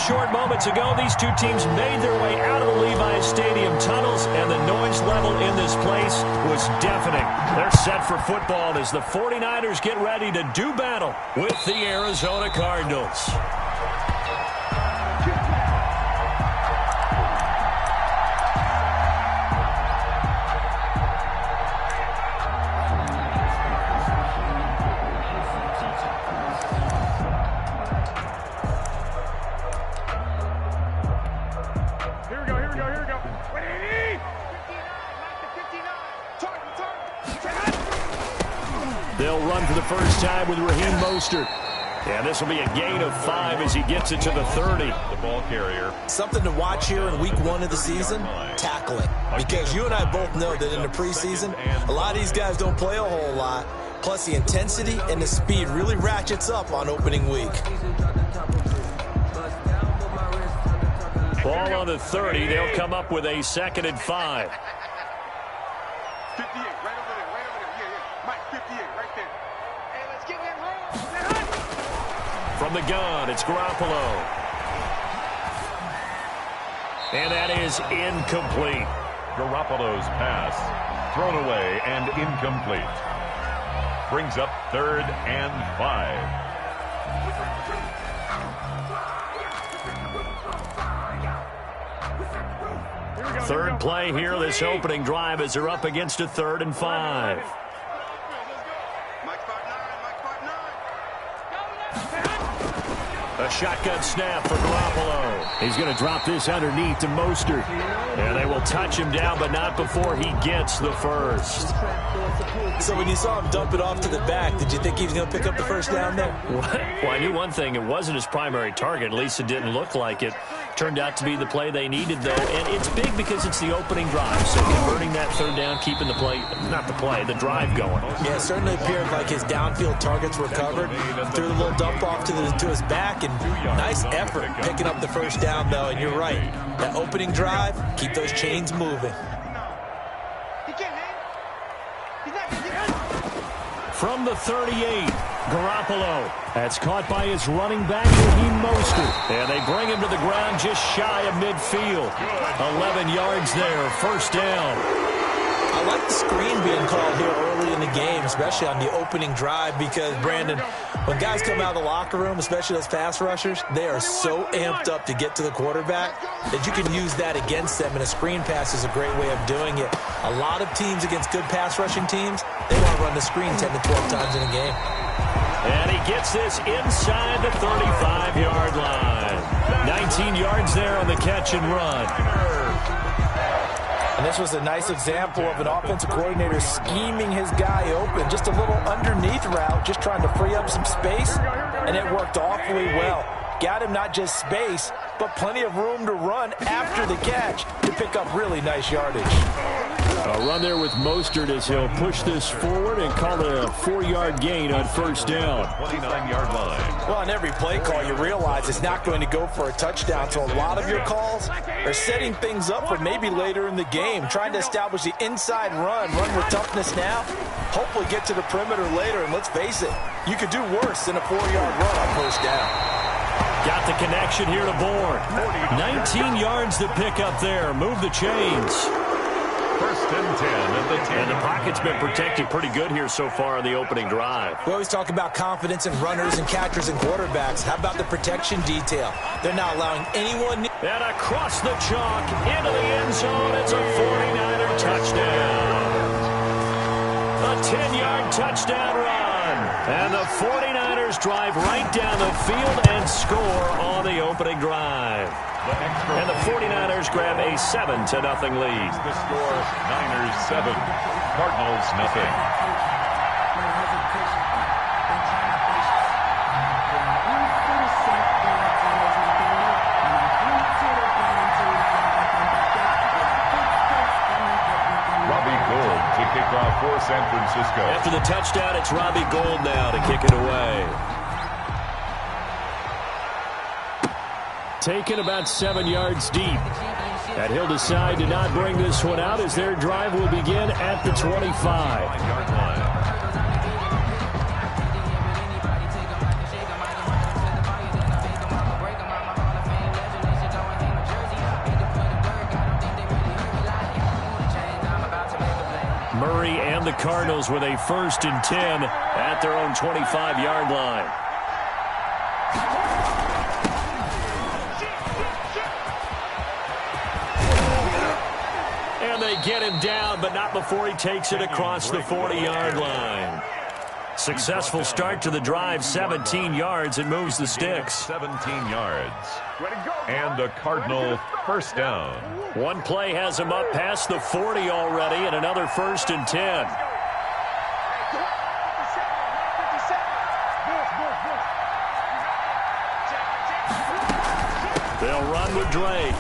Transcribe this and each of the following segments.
short moments ago, these two teams made their way out of the Levi's Stadium tunnels, and the noise level in this place was deafening. They're set for football as the 49ers get ready to do battle with the Arizona Cardinals. They'll run for the first time with Raheem Mostert. And this will be a gain of 5 as he gets it to the 30. The ball carrier. Something to watch here in week 1 of the season, tackling. Because you and I both know that in the preseason, a lot of these guys don't play a whole lot. Plus the intensity and the speed really ratchets up on opening week. Ball on the 30. They'll come up with a 2nd and 5. 58, right over there, right over there. Yeah. Mike, 58, right there. Hey, let's get that roll. From the gun, it's Garoppolo. And that is incomplete. Garoppolo's pass thrown away and incomplete. Brings up 3rd and 5. Third play here, this opening drive, as they're up against a 3rd and 5. A shotgun snap for Garoppolo. He's going to drop this underneath to Mostert. And they will touch him down, but not before he gets the first. So when you saw him dump it off to the back, did you think he was going to pick up the first down there? Well, I knew one thing. It wasn't his primary target. At least it didn't look like it. Turned out to be the play they needed, though. And it's big because it's the opening drive. So converting that 3rd down, keeping the play, not the play, the drive going. Yeah, it certainly appeared like his downfield targets were covered. Threw the little dump off to his back, and nice effort picking up the first down, though. And you're right. That opening drive, keep those chains moving. From the 38, Garoppolo. That's caught by his running back, Raheem Mostert. And they bring him to the ground just shy of midfield. 11 yards there, first down. I like the screen being called here early in the game, especially on the opening drive, because, Brandon, when guys come out of the locker room, especially those pass rushers, they are so amped up to get to the quarterback that you can use that against them, and a screen pass is a great way of doing it. A lot of teams against good pass rushing teams, they want to run the screen 10 to 12 times in a game. And he gets this inside the 35-yard line. 19 yards there on the catch and run. And this was a nice example of an offensive coordinator scheming his guy open. Just a little underneath route, just trying to free up some space, and it worked awfully well. Got him not just space, but plenty of room to run after the catch to pick up really nice yardage. A run there with Mostert as he'll push this forward and call it a 4-yard gain on first down. 29-yard line. Well, on every play call, you realize it's not going to go for a touchdown, so a lot of your calls are setting things up for maybe later in the game, trying to establish the inside run with toughness now, hopefully get to the perimeter later, and let's face it, you could do worse than a 4-yard run on first down. Got the connection here to Bourne. 19 yards to pick up there. Move the chains. 1st and 10 at the 10. And the pocket's been protected pretty good here so far on the opening drive. We always talk about confidence in runners and catchers and quarterbacks. How about the protection detail? They're not allowing anyone... And across the chalk, into the end zone, it's a 49er touchdown. A 10-yard touchdown run. And the 49ers drive right down the field and score on the opening drive. And the 49ers grab a 7-0 lead. The score, Niners 7, Cardinals nothing. Robbie Gould to kick off for San Francisco. After the touchdown, it's Robbie Gould now to kick it away. Taken about 7 yards deep. And he'll decide to not bring this one out as their drive will begin at the 25-yard line. victory, and the Cardinals with a 1st and 10 at their own 25-yard line. And they get him down, but not before he takes it across the 40-yard line. Successful start to the drive, 17 yards, and moves the sticks. 17 yards. And a Cardinal 1st down. One play has him up past the 40 already, and another 1st and 10. They'll run with Drake.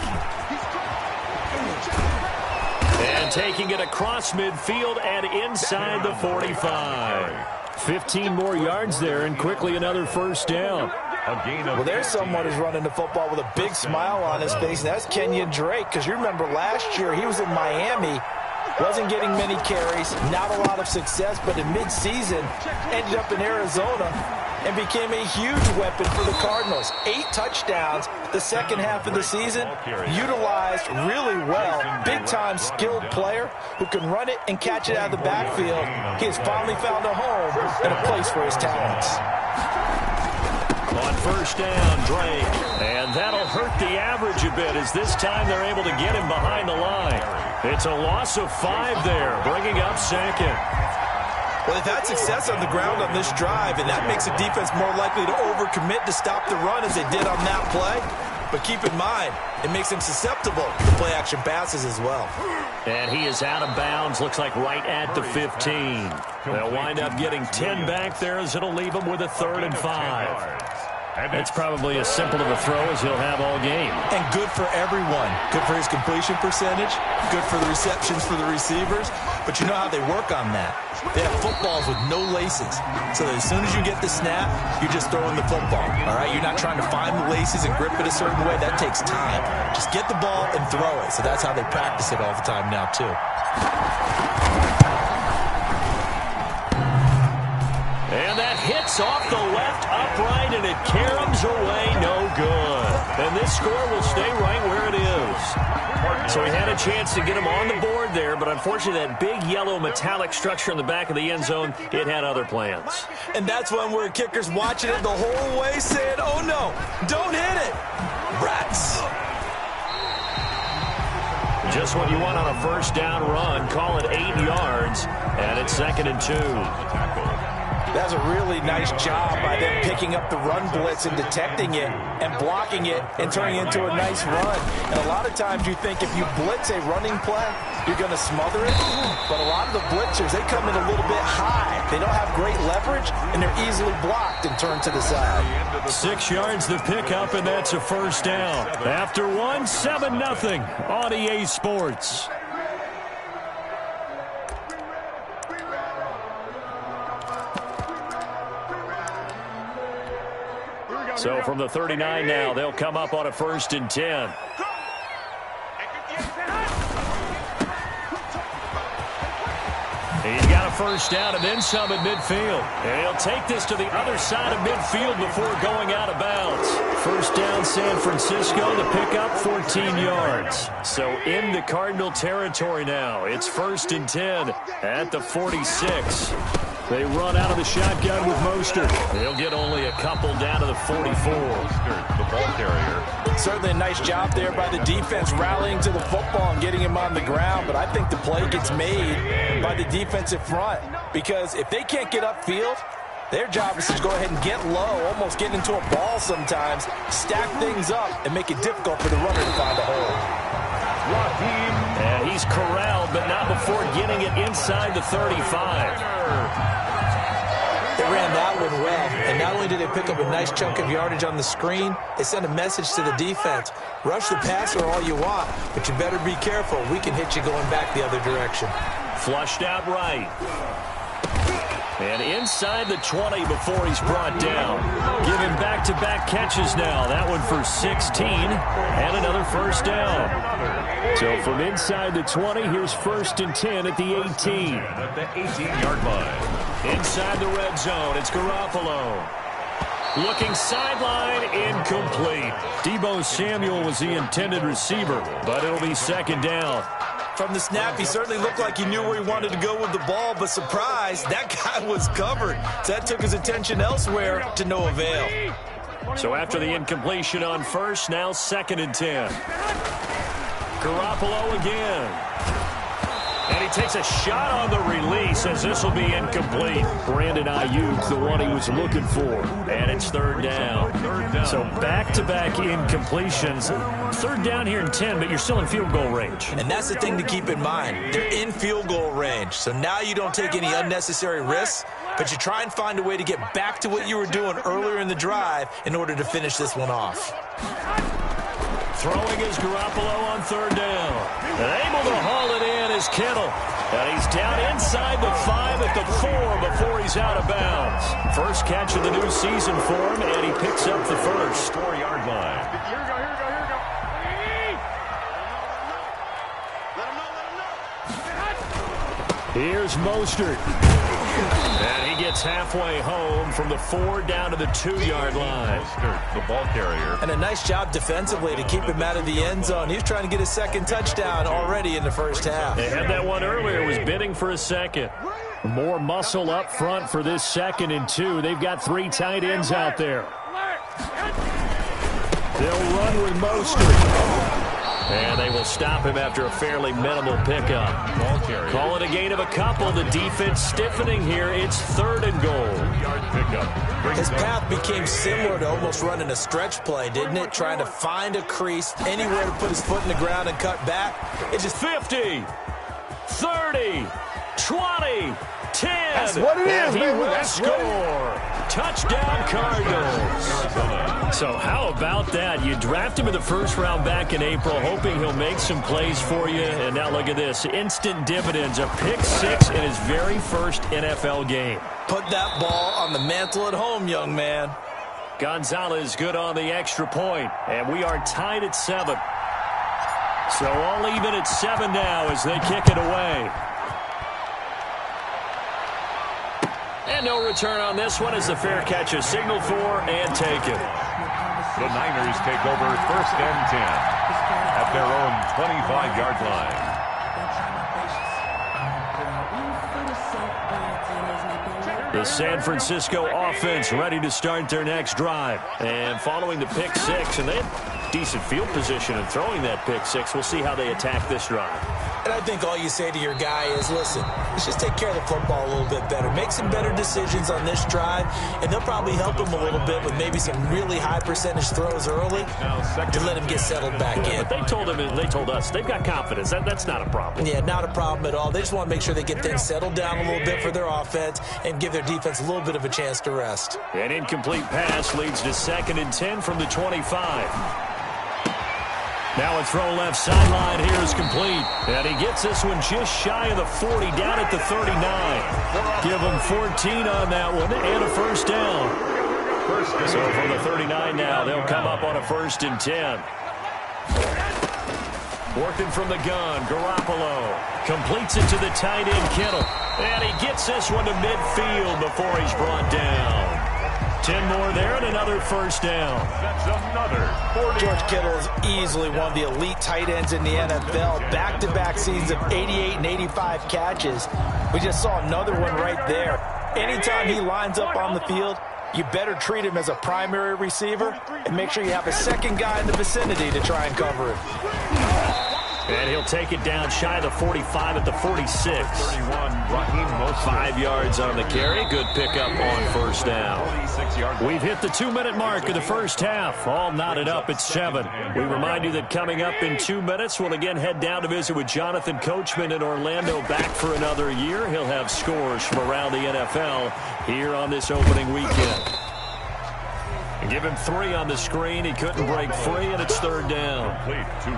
And taking it across midfield and inside the 45. 15 more yards there, and quickly another 1st down. Well, there's someone who's running the football with a big smile on his face, and that's Kenyon Drake, because you remember last year he was in Miami, wasn't getting many carries, not a lot of success, but in midseason ended up in Arizona and became a huge weapon for the Cardinals. 8 touchdowns the second half of the season, utilized really well. Big-time skilled player who can run it and catch it out of the backfield. He has finally found a home and a place for his talents. On 1st down, Drake. And that'll hurt the average a bit, as this time they're able to get him behind the line. It's a loss of 5 there, bringing up 2nd. Well, they've had success on the ground on this drive, and that makes the defense more likely to overcommit to stop the run as they did on that play. But keep in mind, it makes them susceptible to play-action passes as well. And he is out of bounds, looks like right at the 15. They'll wind up getting 10 back there, as it'll leave them with a 3rd and 5. It's probably as simple of a throw as he'll have all game. And good for everyone. Good for his completion percentage, good for the receptions for the receivers. But you know how they work on that. They have footballs with no laces. So that as soon as you get the snap, you're just throwing the football. All right? You're not trying to find the laces and grip it a certain way. That takes time. Just get the ball and throw it. So that's how they practice it all the time now, too. And that hits off the left upright, and it caroms away, no good. And this score will stay right where it is. So he had a chance to get him on the board there, but unfortunately that big yellow metallic structure in the back of the end zone, it had other plans. And that's when we're kickers watching it the whole way saying, oh no, don't hit it. Rats. Just what you want on a 1st down run. Call it 8 yards, and it's 2nd and 2. That's a really nice job by them picking up the run blitz and detecting it and blocking it and turning it into a nice run. And a lot of times you think if you blitz a running play, you're going to smother it. But a lot of the blitzers, they come in a little bit high. They don't have great leverage, and they're easily blocked and turned to the side. 6 yards the pickup, and that's a 1st down. After 1, 7-0 on EA Sports. So from the 39 now, they'll come up on a 1st and 10. He's got a 1st down and then some at midfield. And he'll take this to the other side of midfield before going out of bounds. 1st down San Francisco, the pickup 14 yards. So into Cardinal territory now. It's 1st and 10 at the 46. They run out of the shotgun with Mostert. They'll get only a couple down to the 44. The ball carrier. Certainly a nice job there by the defense rallying to the football and getting him on the ground. But I think the play gets made by the defensive front. Because if they can't get upfield, their job is to go ahead and get low, almost get into a ball sometimes, stack things up, and make it difficult for the runner to find a hole. And he's corralled, but not before getting it inside the 35. They ran that one well, and not only did they pick up a nice chunk of yardage on the screen, they sent a message to the defense. Rush the passer all you want, but you better be careful. We can hit you going back the other direction. Flushed out right. And inside the 20 before he's brought down. Giving back-to-back catches now. That one for 16 and another 1st down. So from inside the 20, here's 1st and 10 at the 18. At the 18-yard line. Inside the red zone, it's Garoppolo. Looking sideline, incomplete. Deebo Samuel was the intended receiver, but it'll be 2nd down. From the snap, he certainly looked like he knew where he wanted to go with the ball, but surprise, that guy was covered. So that took his attention elsewhere to no avail. So after the incompletion on first, now 2nd and 10. Garoppolo again. And he takes a shot on the release as this will be incomplete. Brandon Ayuk, the one he was looking for. And it's 3rd down. So back-to-back incompletions. 3rd down here in 10, but you're still in field goal range. And that's the thing to keep in mind. They're in field goal range. So now you don't take any unnecessary risks, but you try and find a way to get back to what you were doing earlier in the drive in order to finish this one off. Throwing is Garoppolo on 3rd down. And able to haul it in is Kittle. And he's down inside the 5 at the 4 before he's out of bounds. First catch of the new season for him, and he picks up the first. 4-yard line. Here we go, here we go, here we go. Let him know. Here's Mostert. And he gets halfway home from the 4 down to the 2-yard line. Mostert, the ball carrier. And a nice job defensively to keep him out of the end zone. He was trying to get his 2nd touchdown already in the first half. They had that one earlier, was bidding for a 2nd. More muscle up front for this 2nd and 2. They've got 3 tight ends out there. They'll run with Mostert. And they will stop him after a fairly minimal pickup. Call it a gain of a couple. The defense stiffening here. It's 3rd and goal. 3-yard pickup. His path became similar to almost running a stretch play, didn't it? Trying to find a crease, anywhere to put his foot in the ground and cut back. It just 50, 30, 20, 10. That's what it is, he baby. will That's score. Touchdown, Cardinals. So how about that? You draft him in the 1st round back in April, hoping he'll make some plays for you. And now look at this. Instant dividends. A pick 6 in his very first NFL game. Put that ball on the mantle at home, young man. Gonzalez good on the extra point. And we are tied at 7. So all even at 7 now as they kick it away. And no return on this one as the fair catch is signaled for and taken. The Niners take over 1st and 10 at their own 25-yard line. The San Francisco offense ready to start their next drive. And following the pick 6, and they had decent field position in throwing that pick 6. We'll see how they attack this drive. And I think all you say to your guy is, listen, let's just take care of the football a little bit better. Make some better decisions on this drive, and they'll probably help him a little bit with maybe some really high percentage throws early to let him get settled back in. But they told us they've got confidence. That's not a problem. Yeah, not a problem at all. They just want to make sure they get things settled down a little bit for their offense and give their defense a little bit of a chance to rest. An incomplete pass leads to 2nd and 10 from the 25. Now a throw left sideline here is complete. And he gets this one just shy of the 40, down at the 39. Give him 14 on that one and a 1st down. So from the 39 now, they'll come up on a 1st and 10. Working from the gun, Garoppolo completes it to the tight end, Kittle. And he gets this one to midfield before he's brought down. 10 more there and another 1st down. That's another 40. George Kittle is easily one of the elite tight ends in the NFL. Back-to-back seasons of 88 and 85 catches. We just saw another one right there. Anytime he lines up on the field, you better treat him as a primary receiver and make sure you have a 2nd guy in the vicinity to try and cover it. And he'll take it down shy of the 45 at the 46. 31, Raheem Mostert. 5 yards on the carry. Good pickup on 1st down. We've hit the 2-minute mark of the 1st half. All knotted up at 7. We remind you that coming up in 2 minutes, we'll again head down to visit with Jonathan Coachman in Orlando, back for another year. He'll have scores from around the NFL here on this opening weekend. And give him 3 on the screen. He couldn't break free, and it's 3rd down.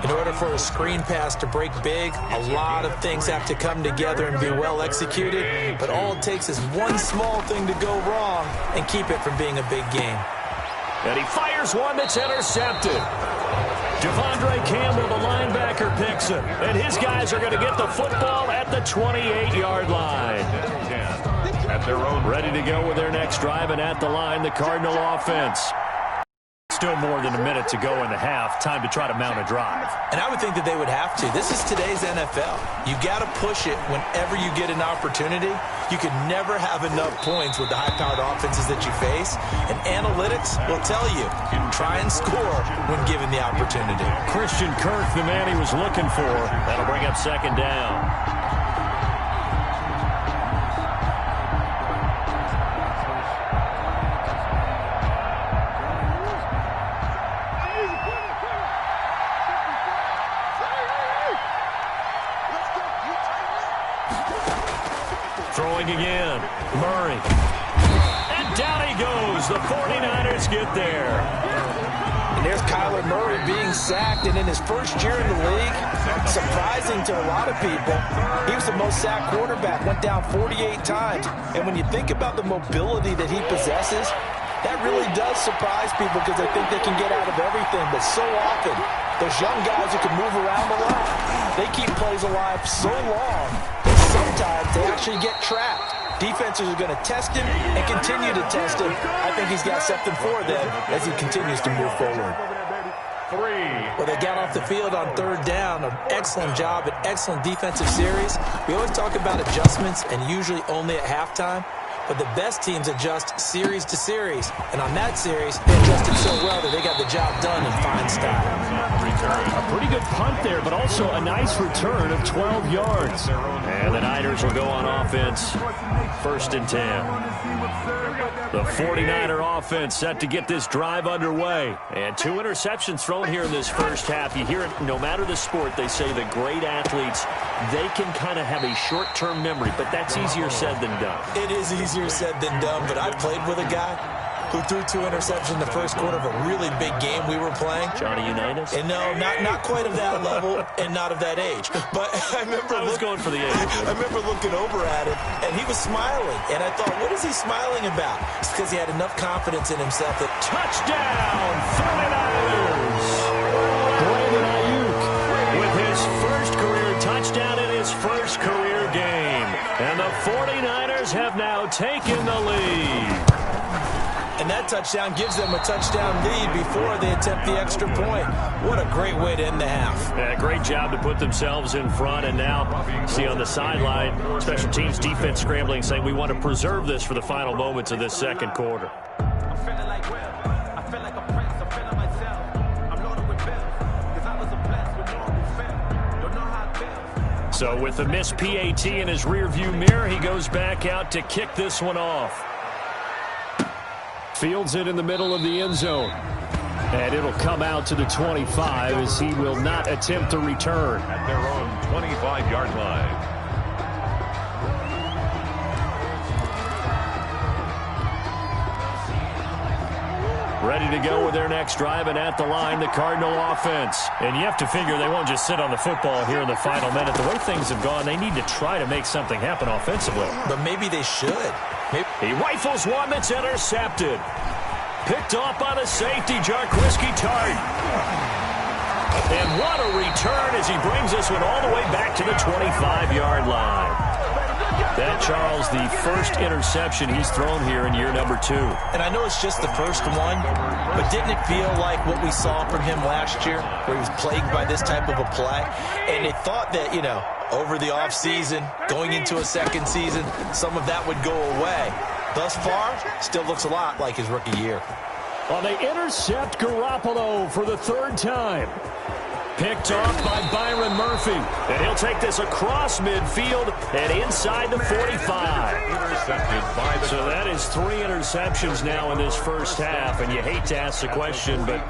In order for a screen pass to break big, a lot of things have to come together and be well executed. But all it takes is one small thing to go wrong and keep it from being a big game. And he fires one that's intercepted. Devondre Campbell, the linebacker, picks it. And his guys are going to get the football at the 28-yard line. At their own, ready to go with their next drive, and at the line, the Cardinal offense. Still more than a minute to go in the half. Time to try to mount a drive. And I would think that they would have to. This is today's NFL. You got to push it whenever you get an opportunity. You can never have enough points with the high-powered offenses that you face. And analytics will tell you, try and score when given the opportunity. Christian Kirk, the man he was looking for. That'll bring up second down. Throwing again. Murray. And down he goes. The 49ers get there. And there's Kyler Murray being sacked, and in his first year in the league, surprising to a lot of people, he was the most sacked quarterback, went down 48 times. And when you think about the mobility that he possesses, that really does surprise people because they think they can get out of everything. But so often, those young guys who can move around a lot, they keep plays alive so long that sometimes they actually get trapped. Defenses are going to test him and continue to test him. I think he's got something for them as he continues to move forward. Well, they got off the field on third down. An excellent job, an excellent defensive series. We always talk about adjustments and usually only at halftime. But the best teams adjust series to series. And on that series, they adjusted so well that they got the job done in fine style. A pretty good punt there, but also a nice return of 12 yards. And the Niners will go on offense. 1st and 10. The 49er offense set to get this drive underway. And 2 interceptions thrown here in this first half. You hear it, no matter the sport, they say the great athletes, they can kind of have a short-term memory, but that's easier said than done. It is easier said than done, but I played with a guy who threw 2 interceptions in the first quarter of a really big game we were playing. Johnny Unitas? And no, not quite of that level and not of that age. But I was going for the age. I remember looking over at him, and he was smiling. And I thought, what is he smiling about? It's because he had enough confidence in himself that... Touchdown, 49ers! Brandon Ayuk with his first career touchdown in his first career game. And the 49ers have now taken the lead. And that touchdown gives them a touchdown lead before they attempt the extra point. What a great way to end the half. Yeah, great job to put themselves in front. And now, see on the sideline, special teams defense scrambling, saying we want to preserve this for the final moments of this second quarter. I'm feeling like Will. I feel like a prince. I'm feeling myself. I'm loaded with bills. Because I was a blessed with normal film. Don't know how it feels. So with the missed PAT in his rearview mirror, he goes back out to kick this one off. Fields it in the middle of the end zone. And it'll come out to the 25 as he will not attempt to return. At their own 25-yard line. Ready to go with their next drive, and at the line, the Cardinal offense. And you have to figure they won't just sit on the football here in the final minute. The way things have gone, they need to try to make something happen offensively. But maybe they should. He rifles one that's intercepted. Picked off by the safety, Jarquiski Tart. And what a return as he brings this one all the way back to the 25-yard line. That, Charles, the first interception he's thrown here in year number 2. And I know it's just the first one, but didn't it feel like what we saw from him last year, where he was plagued by this type of a play? And they thought that, you know, over the offseason, going into a second season, some of that would go away. Thus far, still looks a lot like his rookie year. Well, they intercept Garoppolo for the 3rd time. Picked off by Byron Murphy. And he'll take this across midfield and inside the 45. Intercepted by the... So that is 3 interceptions now in this first half. And you hate to ask the question, but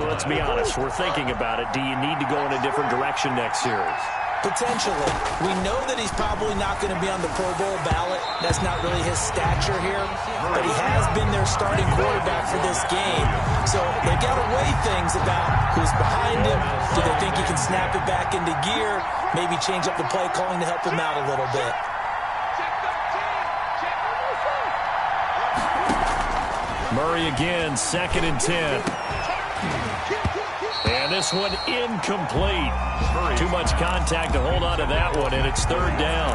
let's be honest. We're thinking about it. Do you need to go in a different direction next series? Potentially. We know that he's probably not going to be on the Pro Bowl ballot. That's not really his stature here. But he has been their starting quarterback for this game. So they got to weigh things about who's behind him. Do they think he can snap it back into gear? Maybe change up the play calling to help him out a little bit. Murray again, 2nd and 10. And this one incomplete. Too much contact to hold on to that one, and it's third down.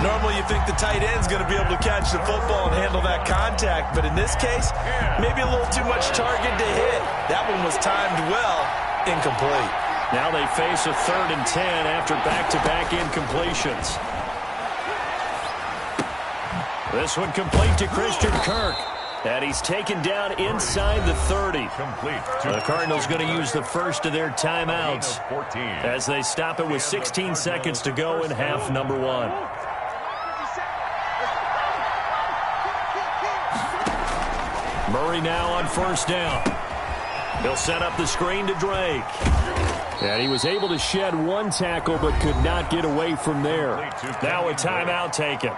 Normally you think the tight end's going to be able to catch the football and handle that contact, but in this case, maybe a little too much target to hit. That one was timed well, incomplete. Now they face a 3rd and 10 after back-to-back incompletions. This one complete to Christian Kirk. And he's taken down inside the 30. The Cardinals going to use the first of their timeouts as they stop it with 16 seconds to go in half number 1. Murray now on first down. He'll set up the screen to Drake. And he was able to shed one tackle but could not get away from there. Now a timeout taken.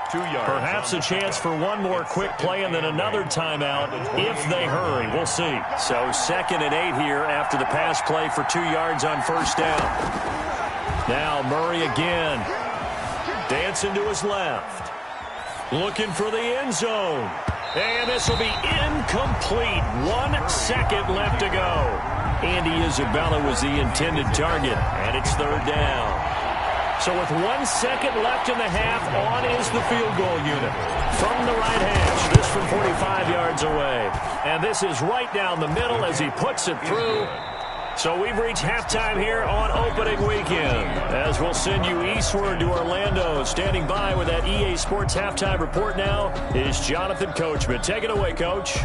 Perhaps a chance for one more quick play and then another timeout if they hurry. We'll see. So 2nd and 8 here after the pass play for 2 yards on first down. Now Murray again. Dancing to his left. Looking for the end zone. And this will be incomplete. 1 second left to go. Andy Isabella was the intended target, and it's third down. So with 1 second left in the half, on is the field goal unit. From the right hash, this from 45 yards away. And this is right down the middle as he puts it through. So we've reached halftime here on opening weekend. As we'll send you eastward to Orlando. Standing by with that EA Sports halftime report now is Jonathan Coachman. Take it away, Coach.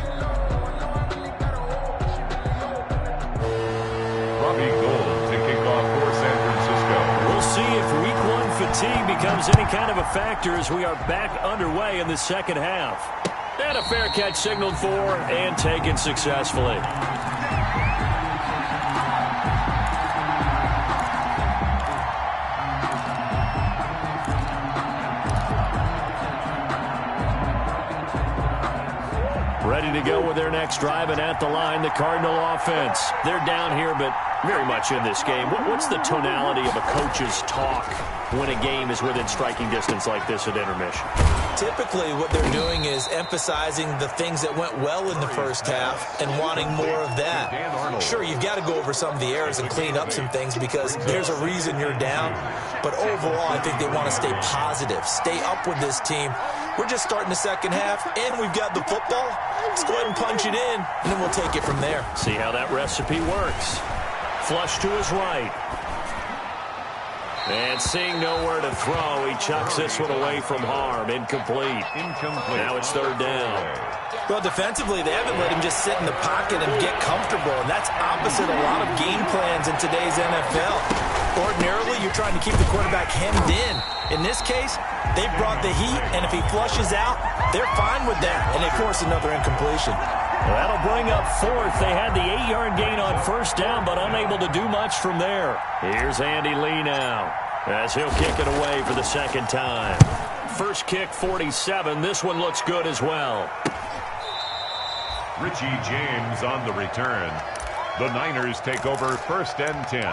Robbie Gould to kick off for San Francisco. We'll see if week 1 fatigue becomes any kind of a factor as we are back underway in the second half. And a fair catch signaled for and taken successfully. Ready to go with their next drive, and at the line, the Cardinal offense. They're down here, but very much in this game. What's the tonality of a coach's talk when a game is within striking distance like this at intermission? Typically, what they're doing is emphasizing the things that went well in the first half and wanting more of that. Sure, you've got to go over some of the errors and clean up some things because there's a reason you're down. But overall, I think they want to stay positive, stay up with this team. We're just starting the second half, and we've got the football. Let's go ahead and punch it in, and then we'll take it from there. See how that recipe works. Flush to his right. And seeing nowhere to throw, he chucks this one away from harm. Incomplete. Now it's third down. Well, defensively, they haven't let him just sit in the pocket and get comfortable, and that's opposite a lot of game plans in today's NFL. Ordinarily, you're trying to keep the quarterback hemmed in. In this case, they brought the heat, and if he flushes out, they're fine with that, and they force another incompletion. Well, that'll bring up 4th. They had the 8-yard gain on first down, but unable to do much from there. Here's Andy Lee now, as he'll kick it away for the second time. First kick, 47. This one looks good as well. Richie James on the return. The Niners take over 1st and 10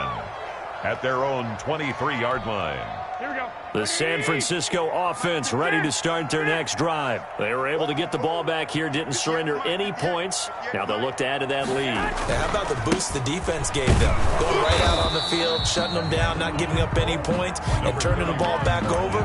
at their own 23-yard line. Here we go. The San Francisco offense ready to start their next drive. They were able to get the ball back here, didn't surrender any points. Now they'll look to add to that lead. Now, how about the boost the defense gave them? Going right out on the field, shutting them down, not giving up any points, and turning the ball back over.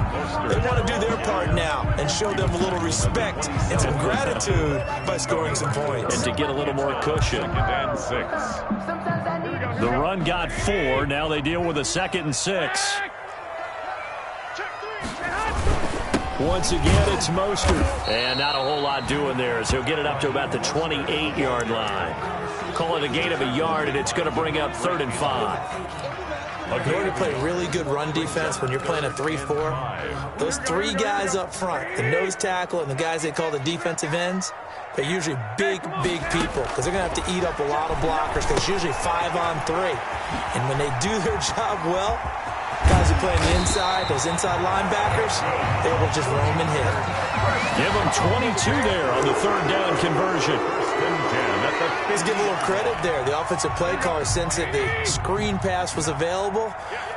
They want to do their part now and show them a little respect and some gratitude by scoring some points. And to get a little more cushion. 2nd and 6. The run got 4. Now they deal with a 2nd and 6. Once again, it's Mostert. And not a whole lot doing there as he'll get it up to about the 28-yard line. Call it a gain of a yard, and it's going to bring up 3rd and 5. In order to play really good run defense when you're playing a 3-4, those 3 guys up front, the nose tackle and the guys they call the defensive ends, they're usually big people because they're going to have to eat up a lot of blockers because it's usually 5-on-3. And when they do their job well, guys who play on the inside, those inside linebackers, they will just roam and hit. Give them 22 there on the 3rd down conversion. Let's give a little credit there. The offensive play caller, since that the screen pass was available,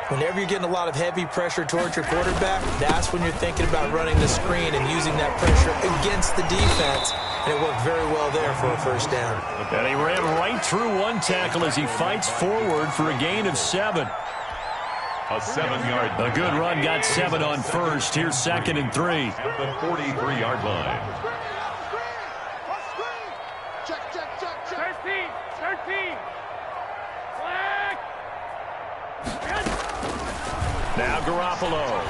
Whenever you're getting a lot of heavy pressure towards your quarterback, that's when you're thinking about running the screen and using that pressure against the defense. And it worked very well there for a first down. And he ran right through one tackle as he fights forward for a gain of 7. A 7-yard. A good run got 7 on first. Here's 2nd and 3. At the 43-yard line. Check, check, check, check. 13. Flag. Now Garoppolo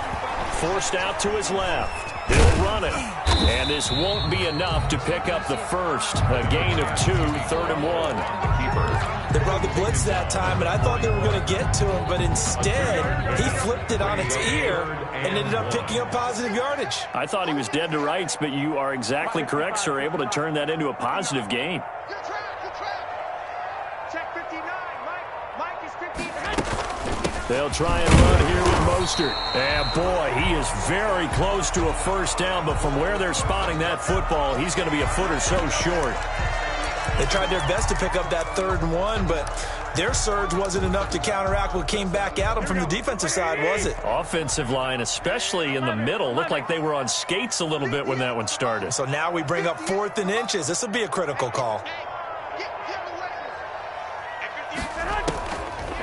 forced out to his left. He'll run it. And this won't be enough to pick up the first. A gain of 2, 3rd and 1. They brought the blitz that time, and I thought they were going to get to him, but instead, he flipped it on its ear and ended up picking up positive yardage. I thought he was dead to rights, but you are exactly correct, sir. Able to turn that into a positive gain. Good track, good track. Check 59. Mike is 59. They'll try and run here with Mostert. And boy, he is very close to a first down, but from where they're spotting that football, he's going to be a foot or so short. They tried their best to pick up that 3rd and 1, but their surge wasn't enough to counteract what came back at them from the defensive side, was it? Offensive line, especially in the middle, looked like they were on skates a little bit when that one started. So now we bring up 4th and inches. This will be a critical call.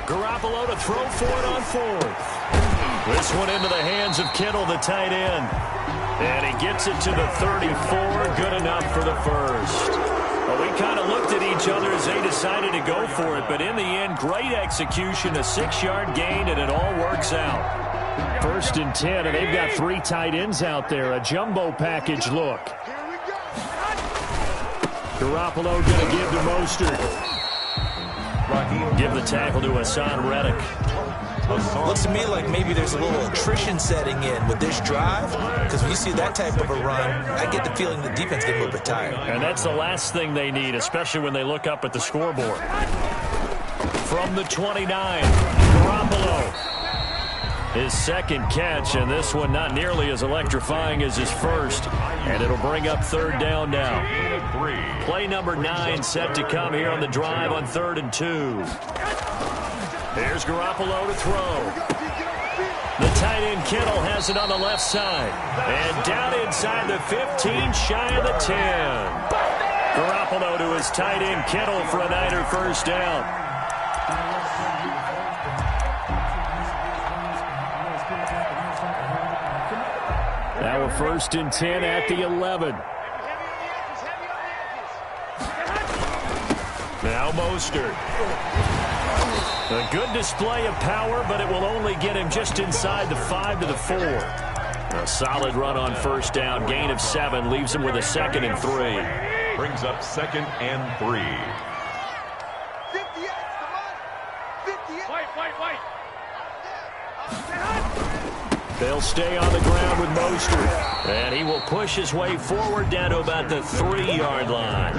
Garoppolo to throw for it on 4th. This one into the hands of Kittle, the tight end. And he gets it to the 34. Good enough for the first. Well, we kind of looked at each other as they decided to go for it. But in the end, great execution, a 6-yard gain, and it all works out. 1st and 10, and they've got 3 tight ends out there. A jumbo package look. Garoppolo going to give to Mostert. Give the tackle to Hassan Reddick. Looks to me like maybe there's a little attrition setting in with this drive, because when you see that type of a run, I get the feeling the defense get a little bit tired. And that's the last thing they need, especially when they look up at the scoreboard. From the 29, Garoppolo. His 2nd catch, and this one not nearly as electrifying as his first. And it'll bring up 3rd down now. Play number 9 set to come here on the drive on 3rd and 2. Here's Garoppolo to throw. The tight end Kittle has it on the left side. And down inside the 15, shy of the 10. Garoppolo to his tight end Kittle for a Niner first down. Now a 1st and 10 at the 11. Now Mostert. A good display of power, but it will only get him just inside the 5 to the 4. A solid run on first down. Gain of 7 leaves him with a 2nd and 3. Brings up 2nd and 3. 58, come on. 58. White. They'll stay on the ground with Mostert. And he will push his way forward down to about the 3-yard line.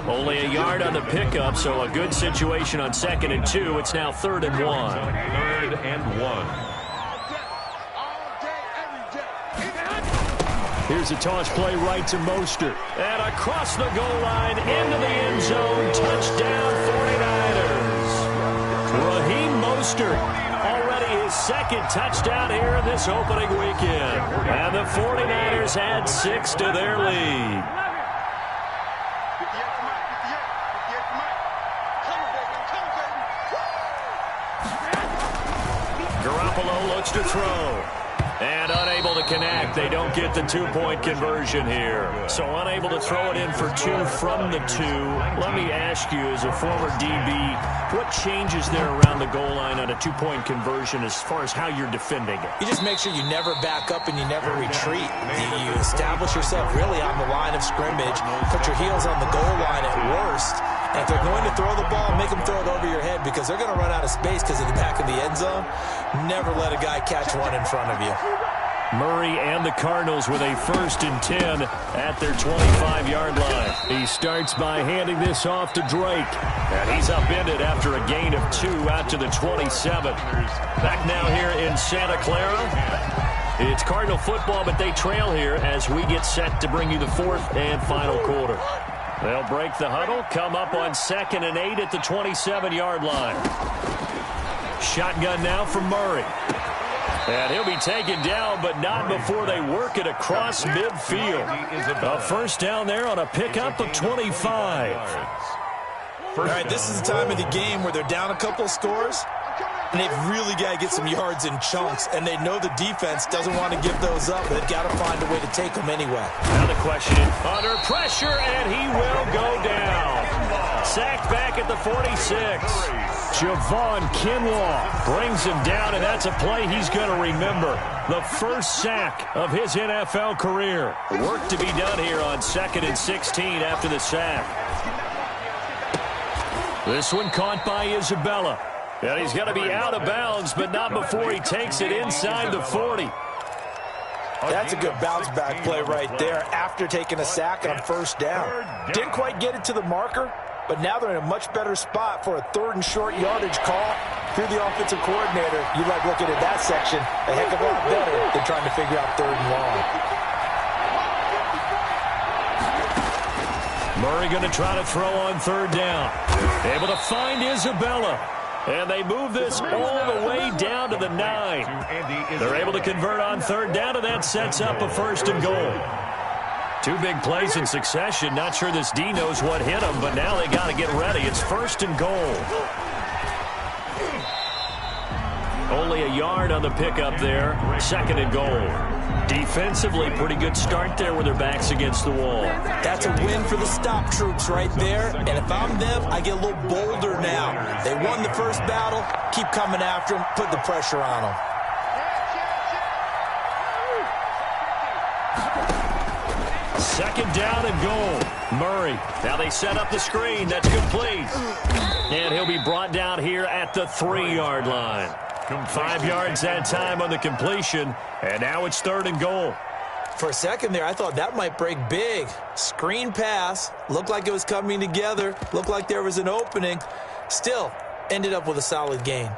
Only a yard on the pickup, so a good situation on 2nd and 2. It's now 3rd and 1. 3rd and 1. Here's a toss play right to Mostert. And across the goal line into the end zone. Touchdown 49ers. Raheem Mostert. Already his 2nd touchdown here in this opening weekend. And the 49ers add 6 to their lead. 58 for Mike, 58 for Mike. Come on, baby, Garoppolo looks to throw. And unable to connect. They don't get the 2-point conversion here. So unable to throw it in for 2 from the 2. Let me ask you, as a former DB, what changes there around the goal line on a 2-point conversion as far as how you're defending it? You just make sure you never back up and you never retreat. You establish yourself really on the line of scrimmage, put your heels on the goal line at worst. And if they're going to throw the ball, make them throw it over your head, because they're going to run out of space because of the back of the end zone. Never let a guy catch one in front of you. Murray and the Cardinals with a 1st and 10 at their 25-yard line. He starts by handing this off to Drake. And he's upended after a gain of 2 out to the 27. Back now here in Santa Clara. It's Cardinal football, but they trail here as we get set to bring you the 4th and final quarter. They'll break the huddle, come up on 2nd and 8 at the 27-yard line. shotgun now from Murray. And he'll be taken down, but not before they work it across midfield. A first down there on a pickup of 25. All right, this is the time of the game where they're down a couple of scores, and they've really got to get some yards in chunks, and they know the defense doesn't want to give those up, but they've got to find a way to take them anyway. Now the question is, under pressure, and he will go down. Sacked back at the 46. Javon Kinlaw brings him down, and that's a play he's going to remember. The first sack of his NFL career. Work to be done here on 2nd and 16 after the sack. This one caught by Isabella. And he's going to be out of bounds, but not before he takes it inside the 40. That's a good bounce-back play right there after taking a sack on first down. Didn't quite get it to the marker, but now they're in a much better spot for a 3rd and short yardage call. If you're the offensive coordinator, you like looking at that section a heck of a lot better than trying to figure out 3rd and long. Murray going to try to throw on 3rd down. Able to find Isabella. And they move this all the way down to the 9. They're able to convert on 3rd down, and that sets up a 1st and goal. 2 big plays in succession. Not sure this D knows what hit him, but now they got to get ready. It's 1st and goal. Only a yard on the pickup there. 2nd and goal. Defensively, pretty good start there with their backs against the wall. That's a win for the stop troops right there. And if I'm them, I get a little bolder now. They won the first battle. Keep coming after them. Put the pressure on them. Second down and goal. Murray. Now they set up the screen. That's complete. And he'll be brought down here at the 3-yard line. 5 yards that time on the completion, and now it's 3rd and goal. For a second there, I thought that might break big. Screen pass. Looked like it was coming together. Looked like there was an opening. Still, ended up with a solid gain.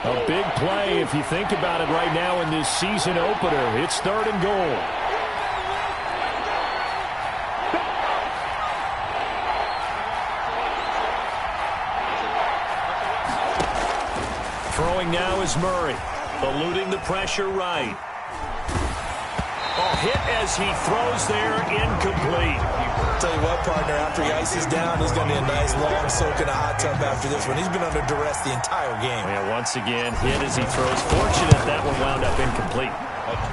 A big play if you think about it right now in this season opener. It's 3rd and goal. Throwing now is Murray, eluding the pressure right. A hit as he throws there, incomplete. Tell you what, partner, after he ices down, he's going to need a nice long soak in a hot tub after this one. He's been under duress the entire game. And once again, hit as he throws. Fortunate that one wound up incomplete.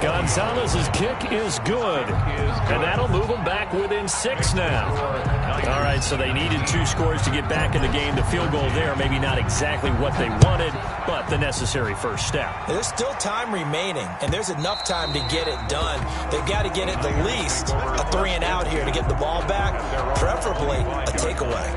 Gonzalez's kick is good, and that'll move them back within 6 now. All right, so they needed 2 scores to get back in the game. The field goal there, maybe not exactly what they wanted, but the necessary first step. There's still time remaining, and there's enough time to get it done. They've got to get at the least a 3 and out here to get the ball back, preferably a takeaway.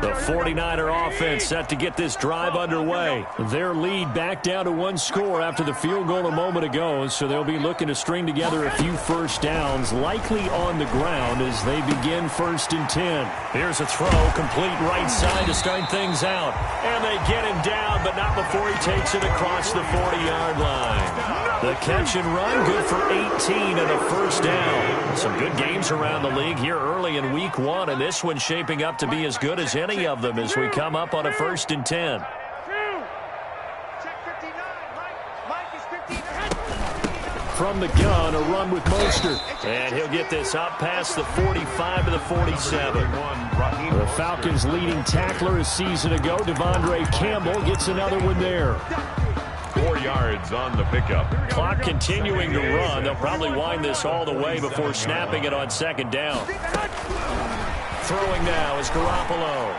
The 49er offense set to get this drive underway. Their lead back down to 1 score after the field goal a moment ago, so they'll be looking to string together a few first downs, likely on the ground as they begin 1st and 10. Here's a throw, complete right side to start things out. And they get him down, but not before he takes it across the 40-yard line. The catch and run, good for 18 and a 1st down. Some good games around the league here early in week 1, and this one's shaping up to be as good as any of them as we come up on a 1st and 10. From the gun, a run with Mostert. And he'll get this up past the 45 to the 47. The Falcons' leading tackler a season ago, Devondre Campbell, gets another one there. 4 yards on the pickup. Clock continuing to run. They'll probably wind this all the way before snapping it on 2nd down. Throwing now is Garoppolo.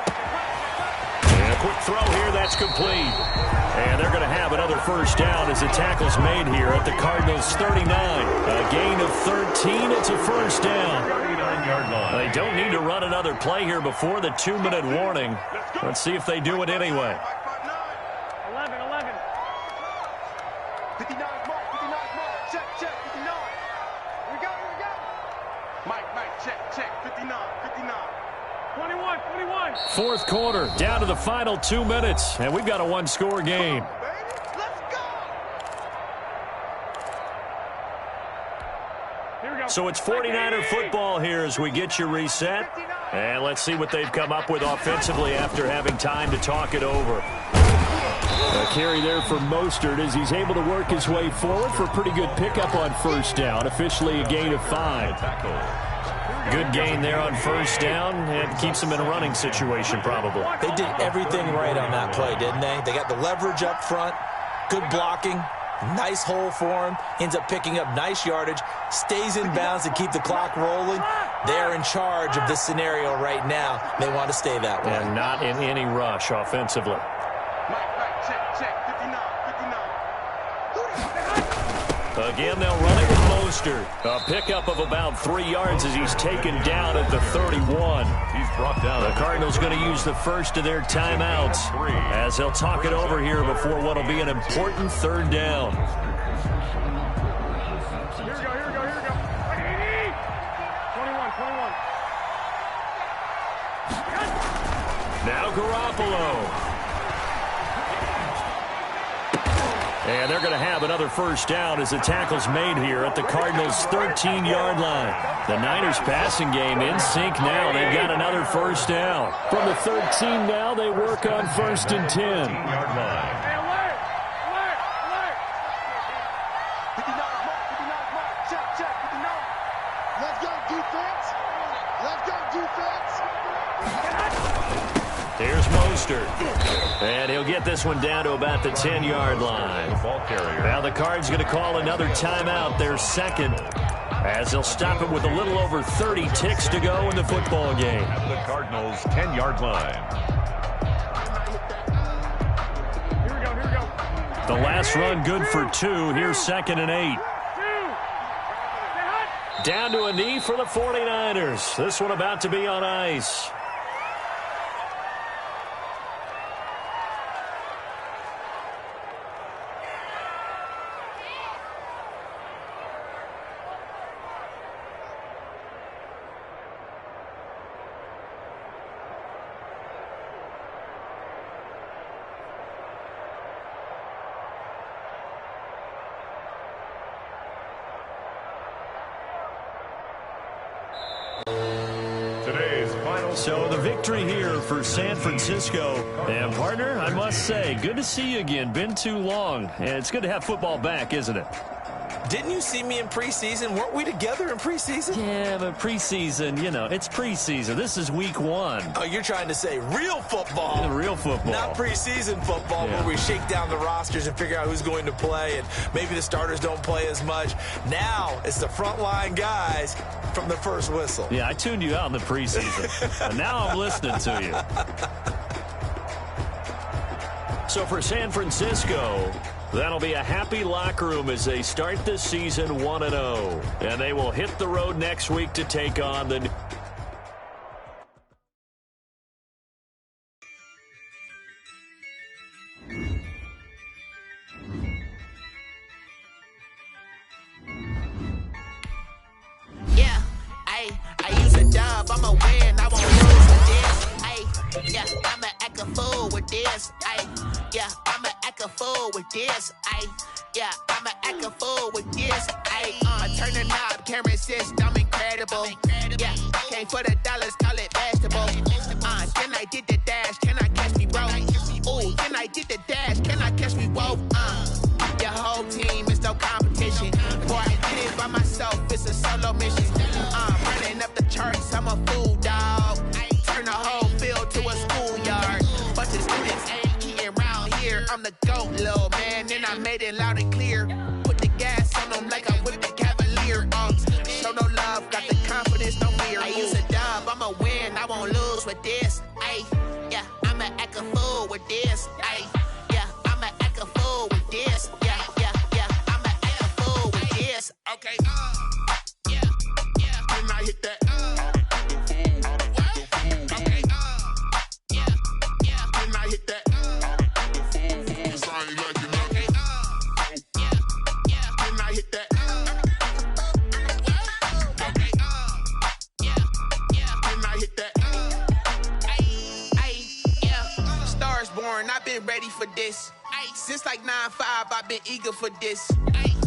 And a quick throw here, that's complete. And they're going to have another 1st down as the tackle's made here at the Cardinals' 39. A gain of 13, it's a 1st down. 39-yard line. They don't need to run another play here before the 2-minute warning. Let's see if they do it anyway. 59, mark, 59, mark, check, 59. Here we go. Mike, check, 59. 21. 4th quarter, down to the final 2 minutes, and we've got a 1-score game. Let's go. So it's 49er football here as we get you reset. And let's see what they've come up with offensively after having time to talk it over. A carry there for Mostert as he's able to work his way forward for a pretty good pickup on first down. Officially a gain of 5. Good gain there on first down, and keeps them in a running situation probably. They did everything right on that play, didn't they? They got the leverage up front, good blocking, nice hole for him, ends up picking up nice yardage, stays in bounds to keep the clock rolling. They're in charge of this scenario right now. They want to stay that way. And not in any rush offensively. Mike, check, 59. Again, they'll run it with Mostert. A pickup of about 3 yards as he's taken down at the 31. He's brought down. The Cardinals going to use the first of their timeouts as they'll talk it over here before what will be an important third down. Here we go. 21. Now Garoppolo. And they're going to have another first down as the tackle's made here at the Cardinals' 13-yard line. The Niners passing game in sync now. They've got another first down. From the 13 now, they work on 1st and 10. 15-yard line. 59, mark. Check, 59. Let's go, defense. Here's Mostert. And he'll get this one down to about the 10-yard line. The ball carrier. Now the Cards going to call another timeout, their second, as they'll stop it with a little over 30 ticks to go in the football game. At the Cardinals' 10-yard line. Here we go. The last run good for 2. Here's 2nd and 8. Down to a knee for the 49ers. This one about to be on ice. So the victory here for San Francisco. And, partner, I must say, good to see you again. Been too long. And it's good to have football back, isn't it? Didn't you see me in preseason? Weren't we together in preseason? Yeah, but preseason, you know, it's preseason. This is week 1. Oh, you're trying to say real football. Real football. Not preseason football where we shake down the rosters and figure out who's going to play, and maybe the starters don't play as much. Now it's the frontline guys from the first whistle. Yeah, I tuned you out in the preseason. And now I'm listening to you. So for San Francisco, that'll be a happy locker room as they start this season 1-0. And they will hit the road next week to take on the... Yeah, I use a dub, I'm a win, I won't lose with this. Yeah, I'ma act a fool with this. Yeah, I'ma act a fool with this. Yeah, I'ma act a fool with this. I turn the knob, camera says I'm incredible. Yeah, came for the dollars, call it basketball. Then I did the dash, can I catch me, bro? Ooh, then I did the dash, can I catch me, whoa? Your whole team is no competition. Boy, I did it by myself, it's a solo mission. Running up the charts, I'm a fool, dog. Turn the whole field to a schoolyard. Bunch of students ain't eating around here. I'm the GOAT, little man, and I made it loud and clear. Put the gas on them like I'm with the Cavalier. Show no love, got the confidence, no fear. I use a dub, I'ma win, I won't lose with this. Yeah, I'ma act a fool with this. Yeah, I'ma act a fool with this. Yeah, I'ma act a fool with this. Okay, yeah, can I hit that? Okay, yeah, can I hit that? Okay, can I hit that? Okay, can I hit that? Yeah, stars born, I've been ready for this. Since like 9-5, I've been eager for this.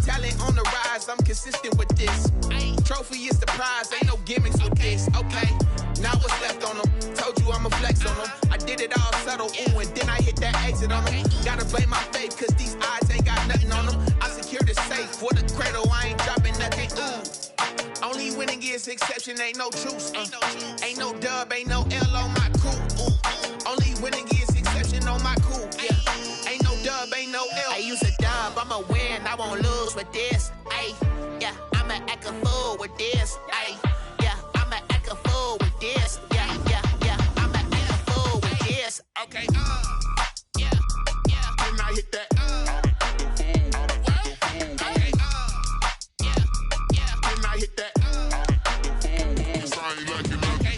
Talent on the rise, I'm consistent with this. Trophy is the prize, ain't no gimmicks with this, okay? Now what's left on them? Told you I'ma flex on them. I did it all subtle, ooh, and then I hit that exit on them. Gotta blame my faith, cause these eyes ain't got nothing on them. I secured the safe for the cradle, I ain't dropping nothing, ooh. Only winning is exception, ain't no truce. Ain't no dub, ain't no L on my crew, ooh. Only winning is exception on my crew, yeah. Ain't no dub, ain't no L. I use a dub, I'ma win, I won't lose with this, ayy. Yeah, I'ma act a fool with this, ayy. Yeah, I'ma act a fool with this, yeah, I'ma act a fool with this, okay, yeah, then I hit that, okay, yeah, then I hit that, okay, yeah, then I hit that, okay,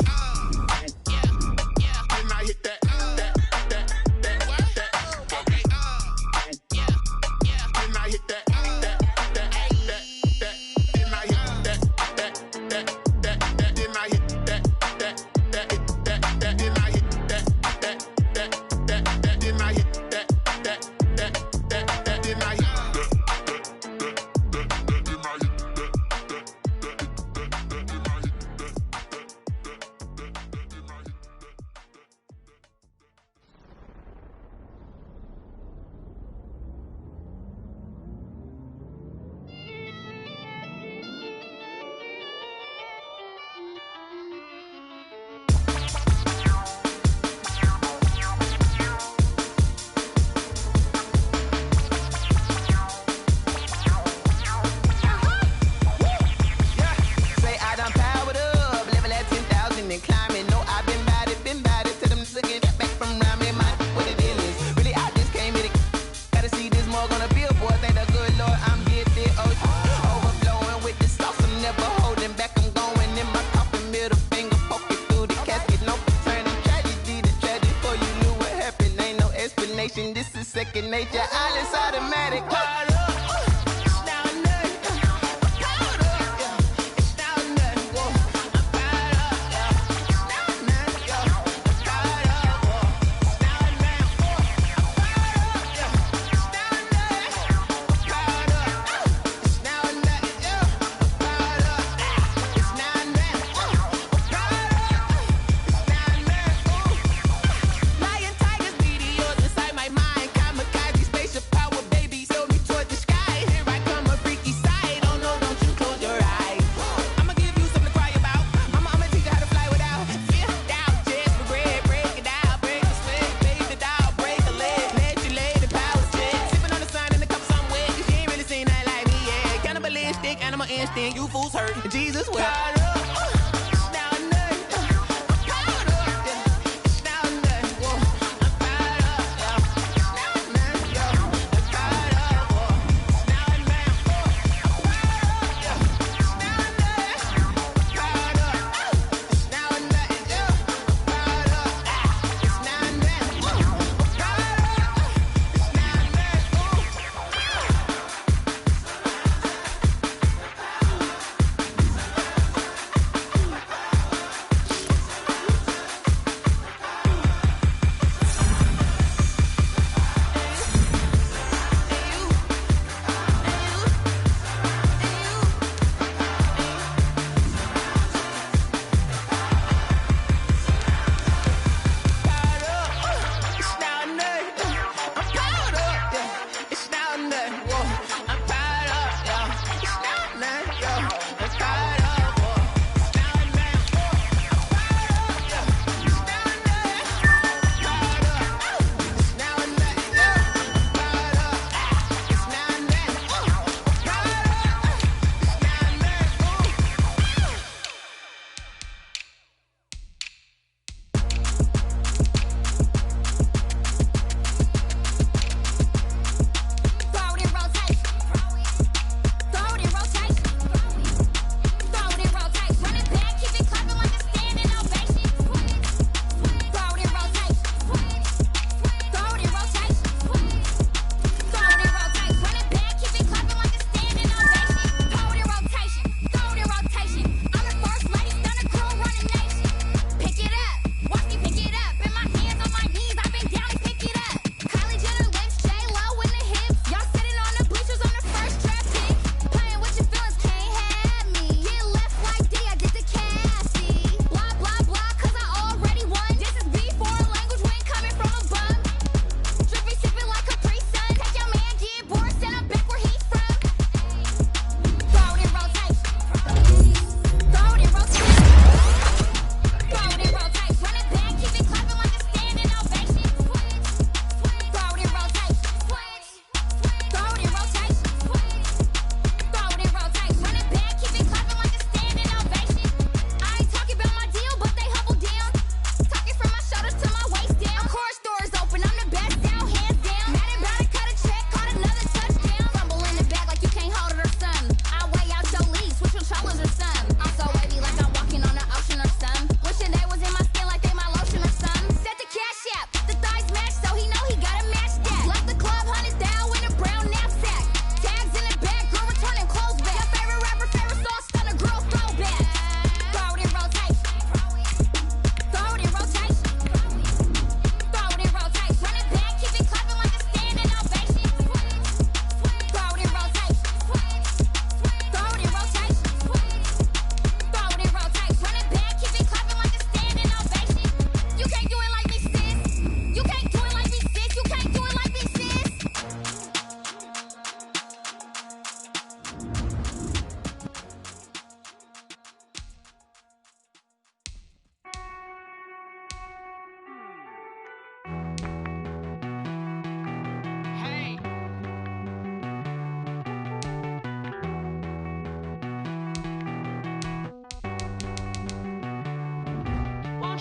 yeah, then I hit that. This is second nature, all is automatic. Lion, tigers, meteors inside my mind. Kamikaze, spaceship power, baby. Show me torch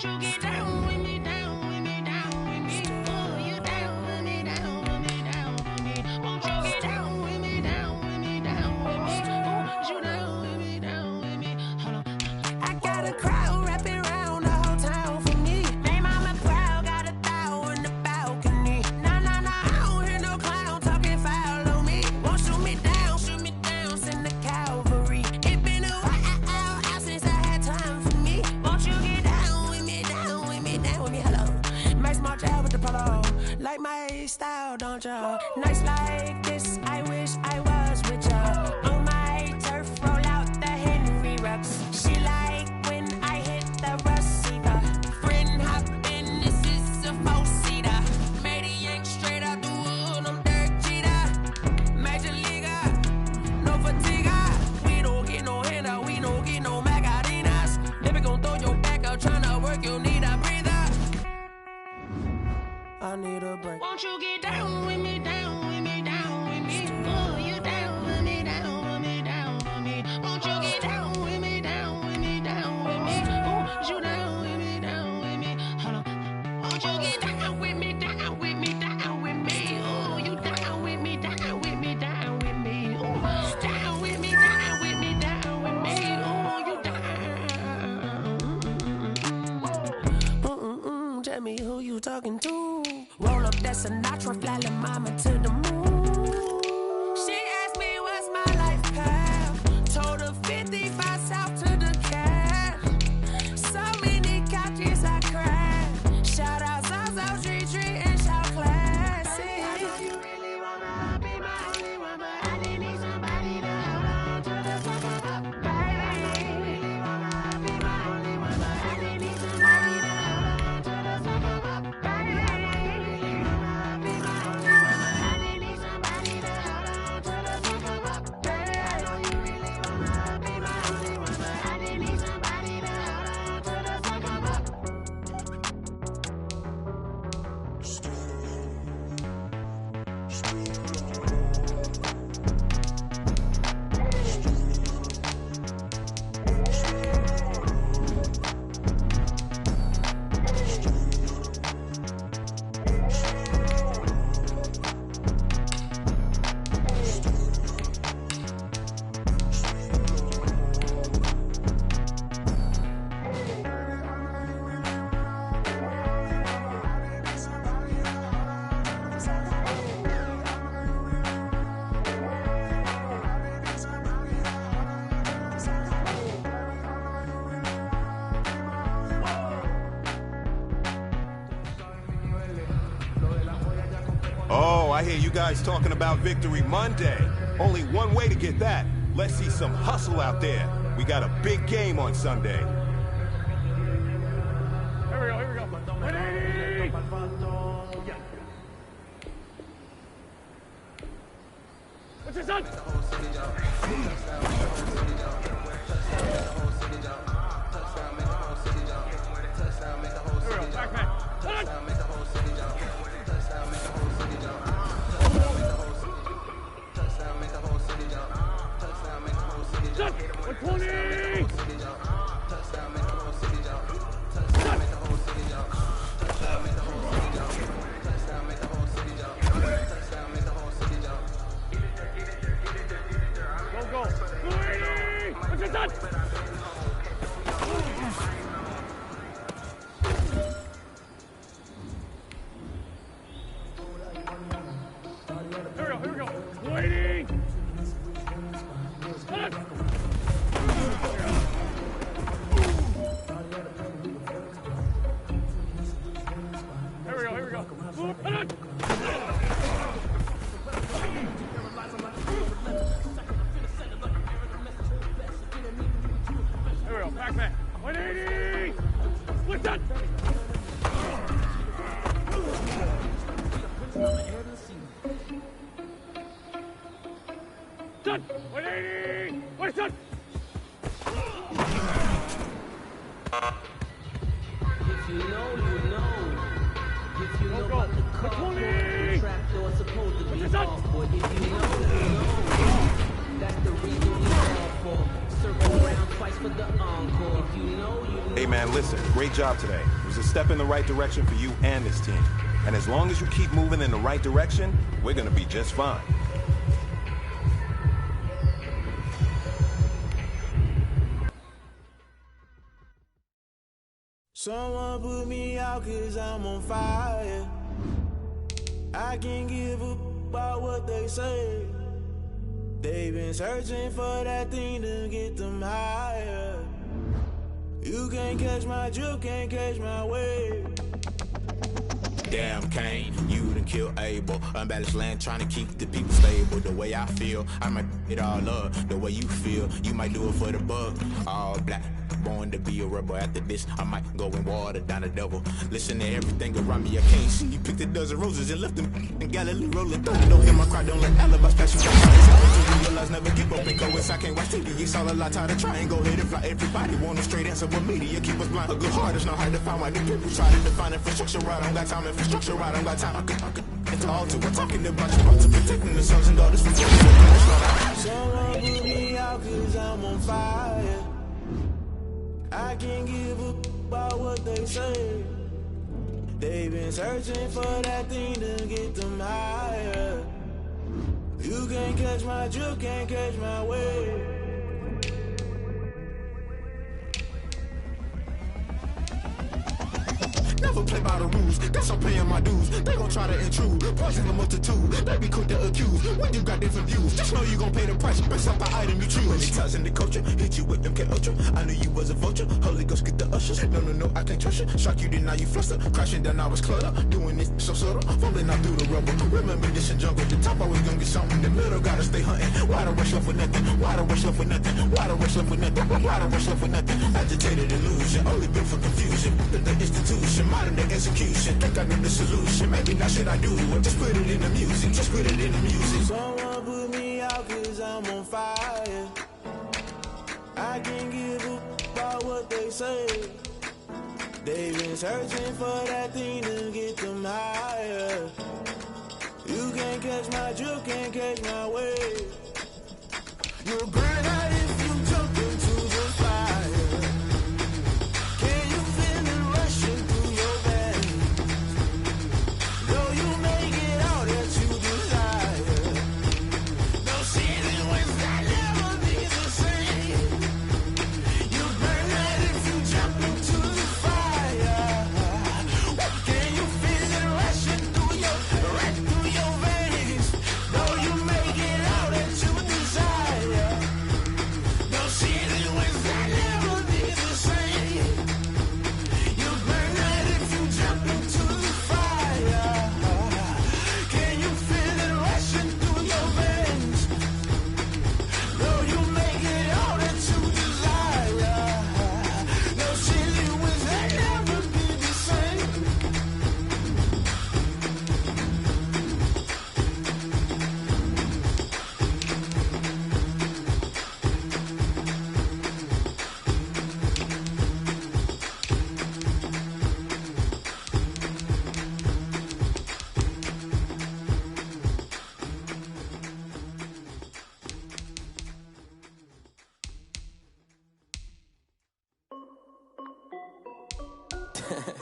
Won't you get down with me, down with me, down with me? Oh, you down with me, down with me, down with me. Won't you get down with me, down with me, down with me? Oh, you down with me, down with me? Hold on. I got a crowd wrapping around the whole town for me. Name on my crowd, got a thou in the balcony. Nah, nah, nah, I don't hear no clown talking foul on me. Won't shoot me down, send the cavalry. It been a while since I had time for me. Won't you get down with me, down with me, down with me? Hello. Max March out with the polo. Like my style, don't ya? Nights like this, I wish I was with ya. On my turf, roll out the Henry Rux. She like when I hit the receiver. Friend hop in, this is a four-seater. Made a yank straight out the wood, I'm Derek Jeter. Major leaguer, no fatigue. We don't get no handout, we don't get no Macarinas. Never gon' throw your back out, tryna work, you need a breather. I need a break. Won't you get down with me, down with me, down with me? Oh, you down with me, down with me, down with me? Won't you get down with me, down with me, down with me? Oh, you down with me, down with me? Hold on. Won't you get down with me, down with me, down with me? Oh, you down with me, down with me, down with me? Oh, down with me, down with me, down with me? Oh, you down. Tell me who you talking to. Roll up that Sinatra, fly la mama to the moon. She asked me what's my life path. Told her 55 south to the cash. So many couches I crashed. Shout out Zazo, Tree, and shout classic. I know you really wanna be my only one, but I didn't need somebody to hold on to the fuck up, baby. You really wanna be my only one, but I didn't need somebody to hold on to the fuck up, baby. Oh, I hear you guys talking about Victory Monday. Only one way to get that. Let's see some hustle out there. We got a big game on Sunday. Here we go, here we go. 180! What's your son? Here we go, back man. Touchdown! 120! Go, go! 280! What's your touch? Here we go, 280! Here we go. Here we go, back man. 180! What's that? Done! 180! What's that? If you know, you know. If you know about the car, trapdoor supposed to be off, but if you know, you know. That's the reason we fall for. Circle around twice for the arm. encore. If you know, you know. Hey, man, listen. Great job today. It was a step in the right direction for you and this team. And as long as you keep moving in the right direction, we're going to be just fine. Someone put me out 'cause I'm on fire. I can't give up about what they say. They've been searching for that thing to get them higher. You can't catch my drift, can't catch my wave. Damn, Kane, you done killed Abel. Unbalanced land, trying to keep the people stable. The way I feel, I might it all up. The way you feel, you might do it for the buck. All black, born to be a rebel. After this, I might go and water down the devil. Listen to everything around me, I can't see. You picked a dozen roses and left them in Galilee rolling. Don't hear my cry, don't let alibis pass you by. Realize never give up and go. I can't watch TV. It's all a lot, tired of trying. Go ahead and fly. Everybody want a straight answer, but media keep us blind. A good heart is not hard to find. Why the people try to define infrastructure right? I don't got time. Infrastructure right, I don't got time. I could it's all to we're talking about you, about to protecting the sons and daughters from someone put me out 'cause I'm on fire. I can't give up about what they say. They've been searching for that thing to get them higher. You can't catch my drift, can't catch my wave. Never play by the rules, guess I'm paying my dues. They gon' try to intrude, poison the multitude. They be quick to accuse, when you got different views. Just know you gon' pay the price, based off the item you choose. Many times in the culture, hit you with MK Ultra. I knew you was a vulture, Holy Ghost get the ushers. No, I can't trust you. Shock you, then now you fluster. Crashing down, I was clutter. Doing this so subtle, fumbling out through the rubble. Remember this in jungle, the top always gonna get something. In the middle, gotta stay hunting. Why the rush left with nothing? Why the rush left with nothing? Why the rush left with nothing? Why the rush left with nothing? Agitated illusion, only built for confusion. The institution, modern day execution. Think I know the solution. Maybe not should I do it? Just put it in the music. Just put it in the music. Someone put me out 'cause I'm on fire. I can't give up about what they say. They've been searching for that thing to get them higher. You can't catch my drift, can't catch my wave. You'll burn out if you jump into the fire. Can you feel it rushing through your veins? Though you make it out that you desire. No season was that never be the same. You burn out if you jump into the fire. Can you feel it rushing through your veins? Though you make it out that you desire. No season was that never be the same. You burn out if you jump into the fire. Can you feel it rushing through your veins? Though you make it all that you desire. No season was that never be the same.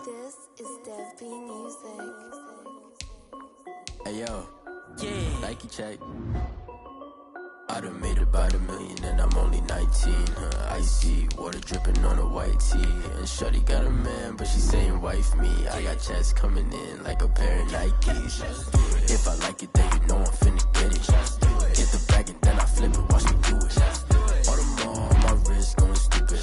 This is Dev B Music. Hey yo, yeah. Nike check. I done made about $1 million and I'm only 19. Icy water dripping on a white tee. And shorty got a man, but she saying wife me. I got checks coming in like a pair of Nikes. If I like it, then you know I'm finna get it. Get the bag and then I flip it, watch me do it. All the more on my wrist going stupid.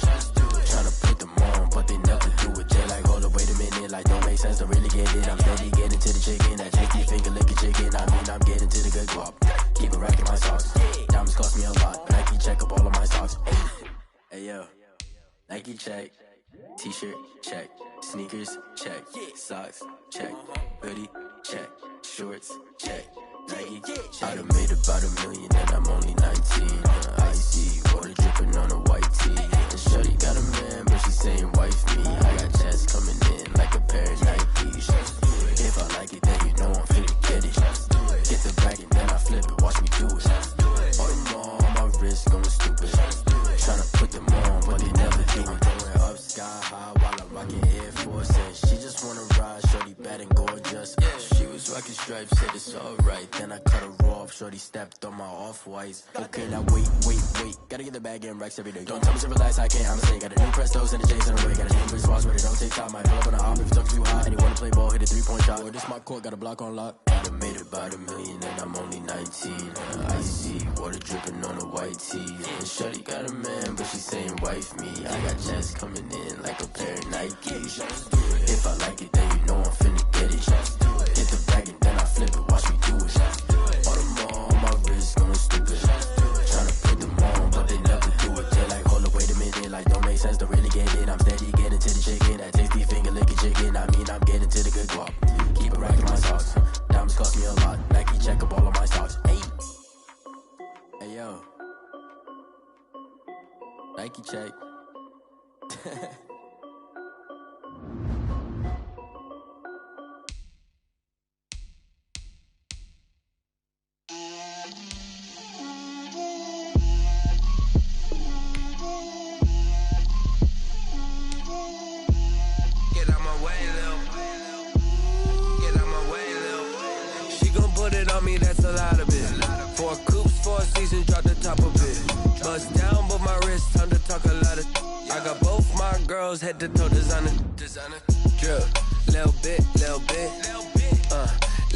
Tryna put them on, but they never do it. They like, hold up, wait a minute, like don't make sense, don't really get it. I'm steady getting to the chicken, that tasty finger licking chicken. I mean, I'm getting to the good guap. Keep it racking my socks. Diamonds cost me a lot. Nike check up all of my socks. Hey yo, Nike check. T-shirt check. Sneakers check. Socks check. Hoodie check. Shorts check. Nike check. I done made about $1 million and I'm only 19. Icy water dripping on a white tee. And shorty got a man, but she saying wife me. I got checks coming in like a pair of Nikes. If I like it, then you know I'm finna get it. Get the bag and then I flip it, watch me do it. All the more on my wrist going stupid. Tryna put them on, but they never do it. stripe, said it's alright. Then I cut her off, shorty stepped on my off-whites. Okay, now wait. Gotta get the bag in racks every day. Don't tell me to relax, I can't, I'm saying. Got a new Prestos and a J's in the way. Got a new Chris Foss, but it don't take time. Might pull up on a hop if it's too hot. And you wanna play ball, hit a 3-point shot. Boy, this my court, got a block on lock. I done made it by the million and I'm only 19. Icy, water dripping on a white tee. And shorty got a man, but she saying wife me. I got checks coming in like a pair of Nikes. If I like it, then you know I'm finna get it. Hit the bag and then I flip it, watch me do it. All them on my wrist going stupid. Tryna put them on, but they never do it. They're like, hold up, wait a minute, like don't make sense, don't really get it. I'm steady getting to the chicken, that tasty finger licking chicken. I mean, I'm getting to the good guap. Keep it racking my socks. Diamonds cost me a lot. Nike check up all of my stocks. Hey yo. Nike check. Me, that's a lot of it. 4 coops, 4 seasons, drop the top of it. Bust down, but my wrist, time to talk a lot of. I got both my girls head to toe designer. Drip, little bit.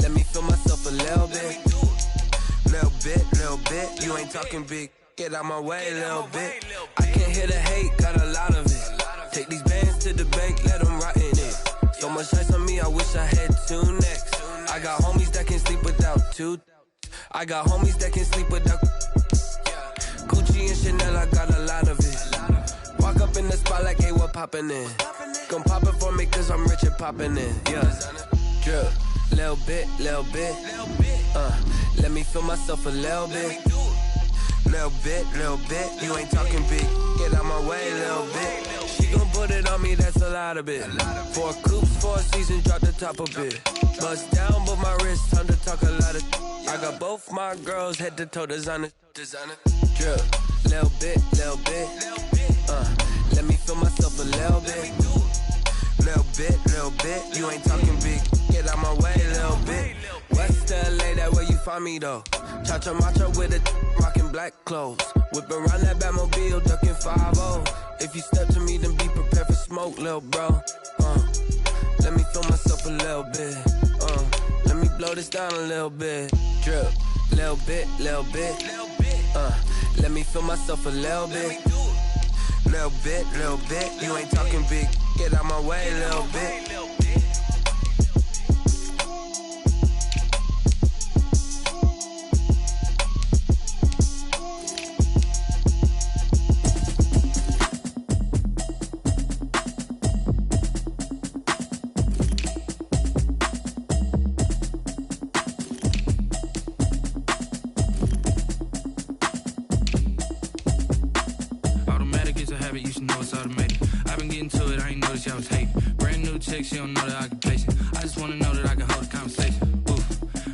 Let me feel myself a little bit. Little bit. You ain't talking big. Get out my way, little bit. I can't hear the hate, got a lot of it. Take these bands to the bank, let them rot in it. So much ice on me, I wish I had 2 necks. I got homies that can sleep without 2. I got homies that can sleep without Gucci and Chanel, I got a lot of it. Walk up in the spot like, hey, what poppin' in? Gon' pop it for me cause I'm rich and poppin' in. Yeah, drip, little bit. Let me feel myself a little bit. Little bit. You ain't talking big. Get out my way, little bit. She gon' put it on me, that's a lot of it. 4 coops, 4 seasons, drop the top of it. Bust down, but my wrist, time to talk a lot of. I got both my girls head to toe designer. Drip, little bit. Let me feel myself a little bit. Little bit. You ain't talking big. Get out my way, little bit. West LA, that where you find me though. Cha-cha matcha with a rockin' black clothes. Whip around that Batmobile, ducking 5-0. If you step to me, then be prepared for smoke, little bro. Let me feel myself a little bit. Let me blow this down a little bit. Drip, little bit. Let me feel myself a little bit. Little bit. You ain't talking big. Get out my way, little bit. She don't know the occupation. I just wanna know that I can hold a conversation. Oof,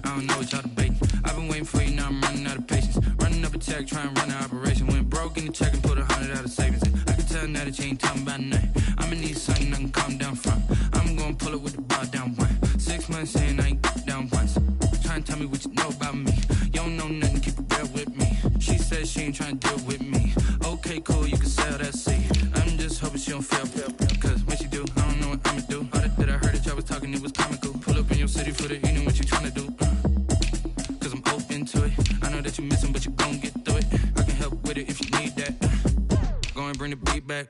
I don't know what y'all debating. I've been waiting for you, now I'm running out of patience. Running up a check, trying to run an operation. Went broke in the check and put 100 out of savings in. I can tell now that you ain't talking about nothing. I'ma need something I can calm down from. I'm gonna pull it with the bar down one. 6 months saying I ain't down once. Trying to tell me what you know about me. You don't know nothing, keep it real with me. She said she ain't trying to deal with me. Okay, cool, you can sell that seed. I'm just hoping she don't fail. Cause when she do, I don't know what I'ma do. That I heard that y'all was talking, it was comical. Pull up in your city for the evening, what you tryna do? Cause I'm open to it. I know that you missing, but you gon' get through it. I can help with it if you need that. Go and bring the beat back.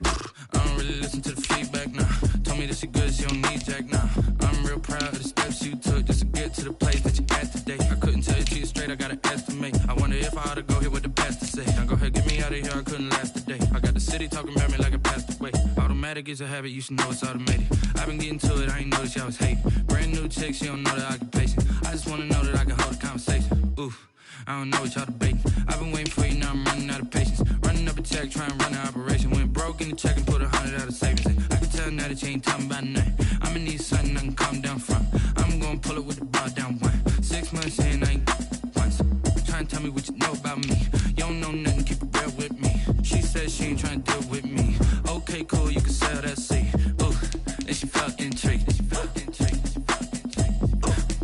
I don't really listen to the feedback, nah. Told me that she good, she don't need jack, nah. I'm real proud of the steps you took just to get to the place that you at today. I couldn't tell you to you straight, I gotta estimate. I wonder if I ought to go here with the best to say. Now go ahead, get me out of here, I couldn't last a day. I got the city talking about me like I passed away. Automatic is a habit, you should know it's automated. I've been getting to it, I ain't noticed y'all was hating. Brand new chick, she don't know the occupation. I just wanna know that I can hold a conversation. Oof, I don't know what y'all debating. I've been waiting for you, now I'm running out of patience. Running up a check, trying to run an operation. Went broke in the check and put 100 out of savings in. I can tell now that you ain't talking about nothing. I'ma need something I can calm down from. I'm gonna pull it with the bar down one. 6 months saying I ain't once. Trying to tell me what you know about me. You don't know nothing, keep it real with me. She said she ain't trying to deal with me. Okay, cool, you can sell that seed. Ooh, and she felt intrigued.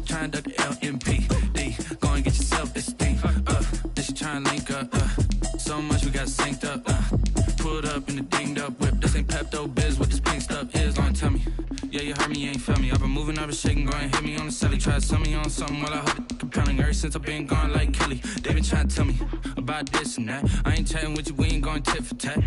Trying to duck the LMB. got synced up. Pulled up in the dinged up whip. This ain't Pepto-Biz, what this pink stuff is. Don't tell me. Yeah, you heard me, you ain't felt me. I've been moving, I've been shaking, go and hit me on the celly. Try to sell me on something while I hold it compelling. Ever since I've been gone like Kelly, they been trying to tell me about this and that. I ain't chatting with you, we ain't going tit for tat.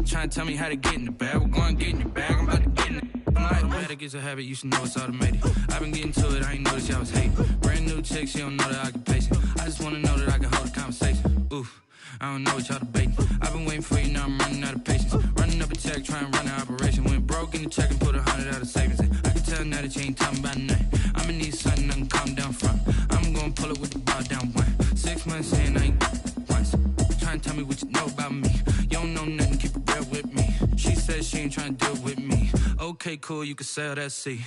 Trying to tell me how to get in the bag. We're going to get in your bag, I'm about to get in it. I'm like, it gets a habit, you should know it's automated. I've been getting to it, I ain't noticed y'all was hating. Brand new chick, she don't know that I can pace it. I just wanna know that I can hold a conversation. Oof, I don't know what y'all debating. I've been waiting for you, now I'm running out of patience. Running up a check, trying to run an operation. Went broke in the check and put 100 out of savings in. I can tell now that you ain't talking about nothing. I'ma need something I can calm down from. I'm gonna pull it with the ball down one. 6 months in, I ain't once. Trying to tell me what you know about me. You don't know nothing, keep it real with me. She says she ain't trying to deal with me. Okay, cool, you can sell that seat.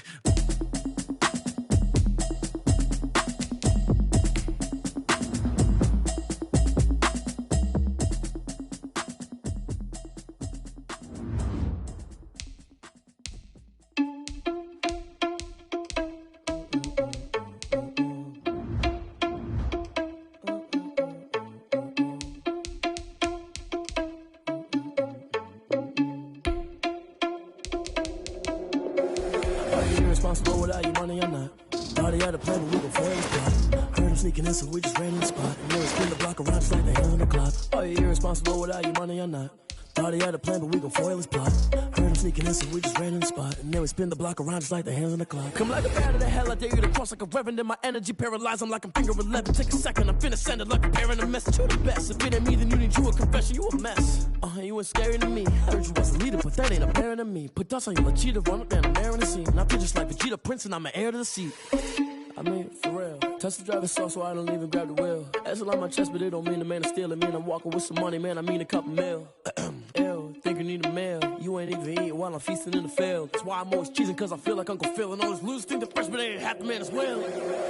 Irresponsible without your money or not. Thought he had a plan, but we gon' foil his plot. Heard him sneaking in, so we just ran in the spot. And then we spin the block around just like the hell in the clock. Are you irresponsible without your money or not? Thought he had a plan, but we gon' foil his plot. Heard him sneaking in, so we just ran in the spot. And then we spin the block around just like the hands on the clock. Come like a bat of the hell, I dare you to cross like a reverend. In my energy paralyzed, I'm like I'm finger 11. Take a second, I'm finna send it like a parent a message. You the best, if it ain't me, then you need you a confession. You a mess, you ain't scary to me. Heard you was a leader, but that ain't apparent to me. Put dust on you, Cheetah, run up down the air in the scene. And I feel just like Vegeta Prince, and I'm an heir to the seat. I mean, for real. Touch the driver's sauce so I don't even grab the wheel. That's on my chest, but it don't mean the man is stealing. Mean I'm walking with some money, man, I mean a couple mil. Ew, think you need a meal. You ain't even eating while I'm feasting in the field. That's why I'm always cheesing, cause I feel like Uncle Phil. And all those losers think the freshman ain't half the man as well.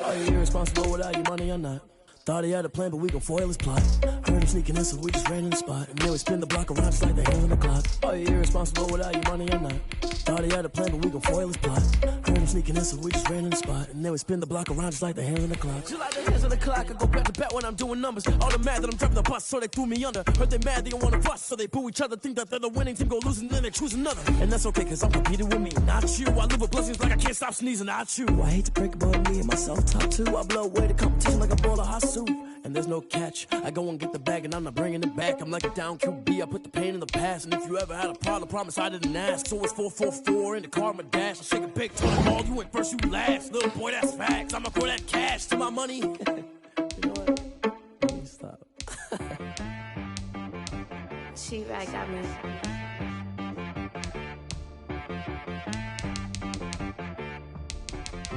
Are you irresponsible without your money or not? Thought he had a plan, but we gon' foil his plot. Heard him sneaking in, so we just ran in the spot. And then we spin the block around just like the hands on the clock. Are you irresponsible without your money or not? Thought he had a plan, but we gon' foil his plot. Heard him sneaking in, so we just ran in the spot. And then we spin the block around just like the hands on the clock. Just like the hands on the clock, I go back to back when I'm doing numbers. All the mad that I'm driving the bus, so they threw me under. Heard they mad, they don't wanna bust, so they boo each other. Think that they're the winning team, go losing, then they choose another. And that's okay, cause I'm competing with me, not you. I live with blessings like I can't stop sneezing, not you. I hate to break about me and myself, top two. I blow away the competition like a bowl of hot soup. And there's no catch. I go and get the bag and I'm not bringing it back. I'm like a down QB, I put the pain in the past. And if you ever had a problem, promise I didn't ask. So it's 444 in the car, my dash. I shake a big toilet ball, you went first, you last. Little boy, that's facts. I'ma throw that cash to my money. You know what? Let me stop. She right got me.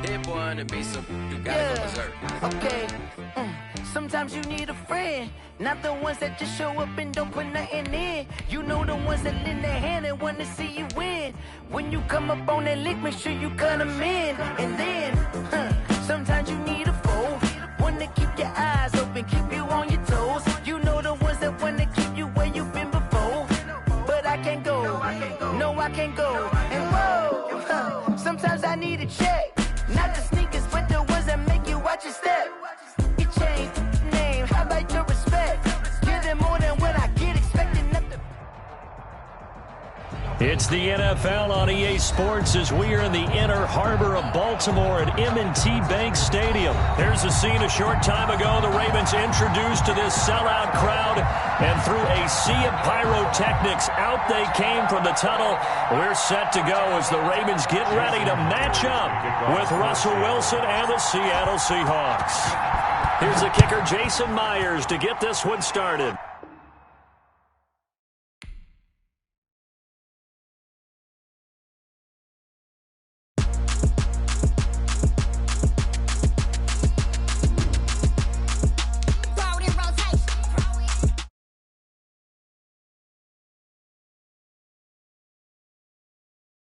That boy on the beat, so you gotta go berserk. Okay. Sometimes you need a friend, not the ones that just show up and don't put nothing in. You know the ones that lend their hand and want to see you win. When you come up on that lick, make sure you cut them in. And then, sometimes you need a foe, one to keep your eyes open, keep you on your toes. You know the ones that want to keep you where you've been before. But I can't go, no I can't go. And whoa, sometimes I need a check. Not the sneakers, but the ones that make you watch your step. You change name, how about your respect? Give them more than what I get, expecting nothing. It's the NFL on EA Sports as we are in the inner harbor of Baltimore at M&T Bank Stadium. Here's a scene a short time ago. The Ravens introduced to this sellout crowd, and through a sea of pyrotechnics, out they came from the tunnel. We're set to go as the Ravens get ready to match up with Russell Wilson and the Seattle Seahawks. Here's the kicker, Jason Myers, to get this one started.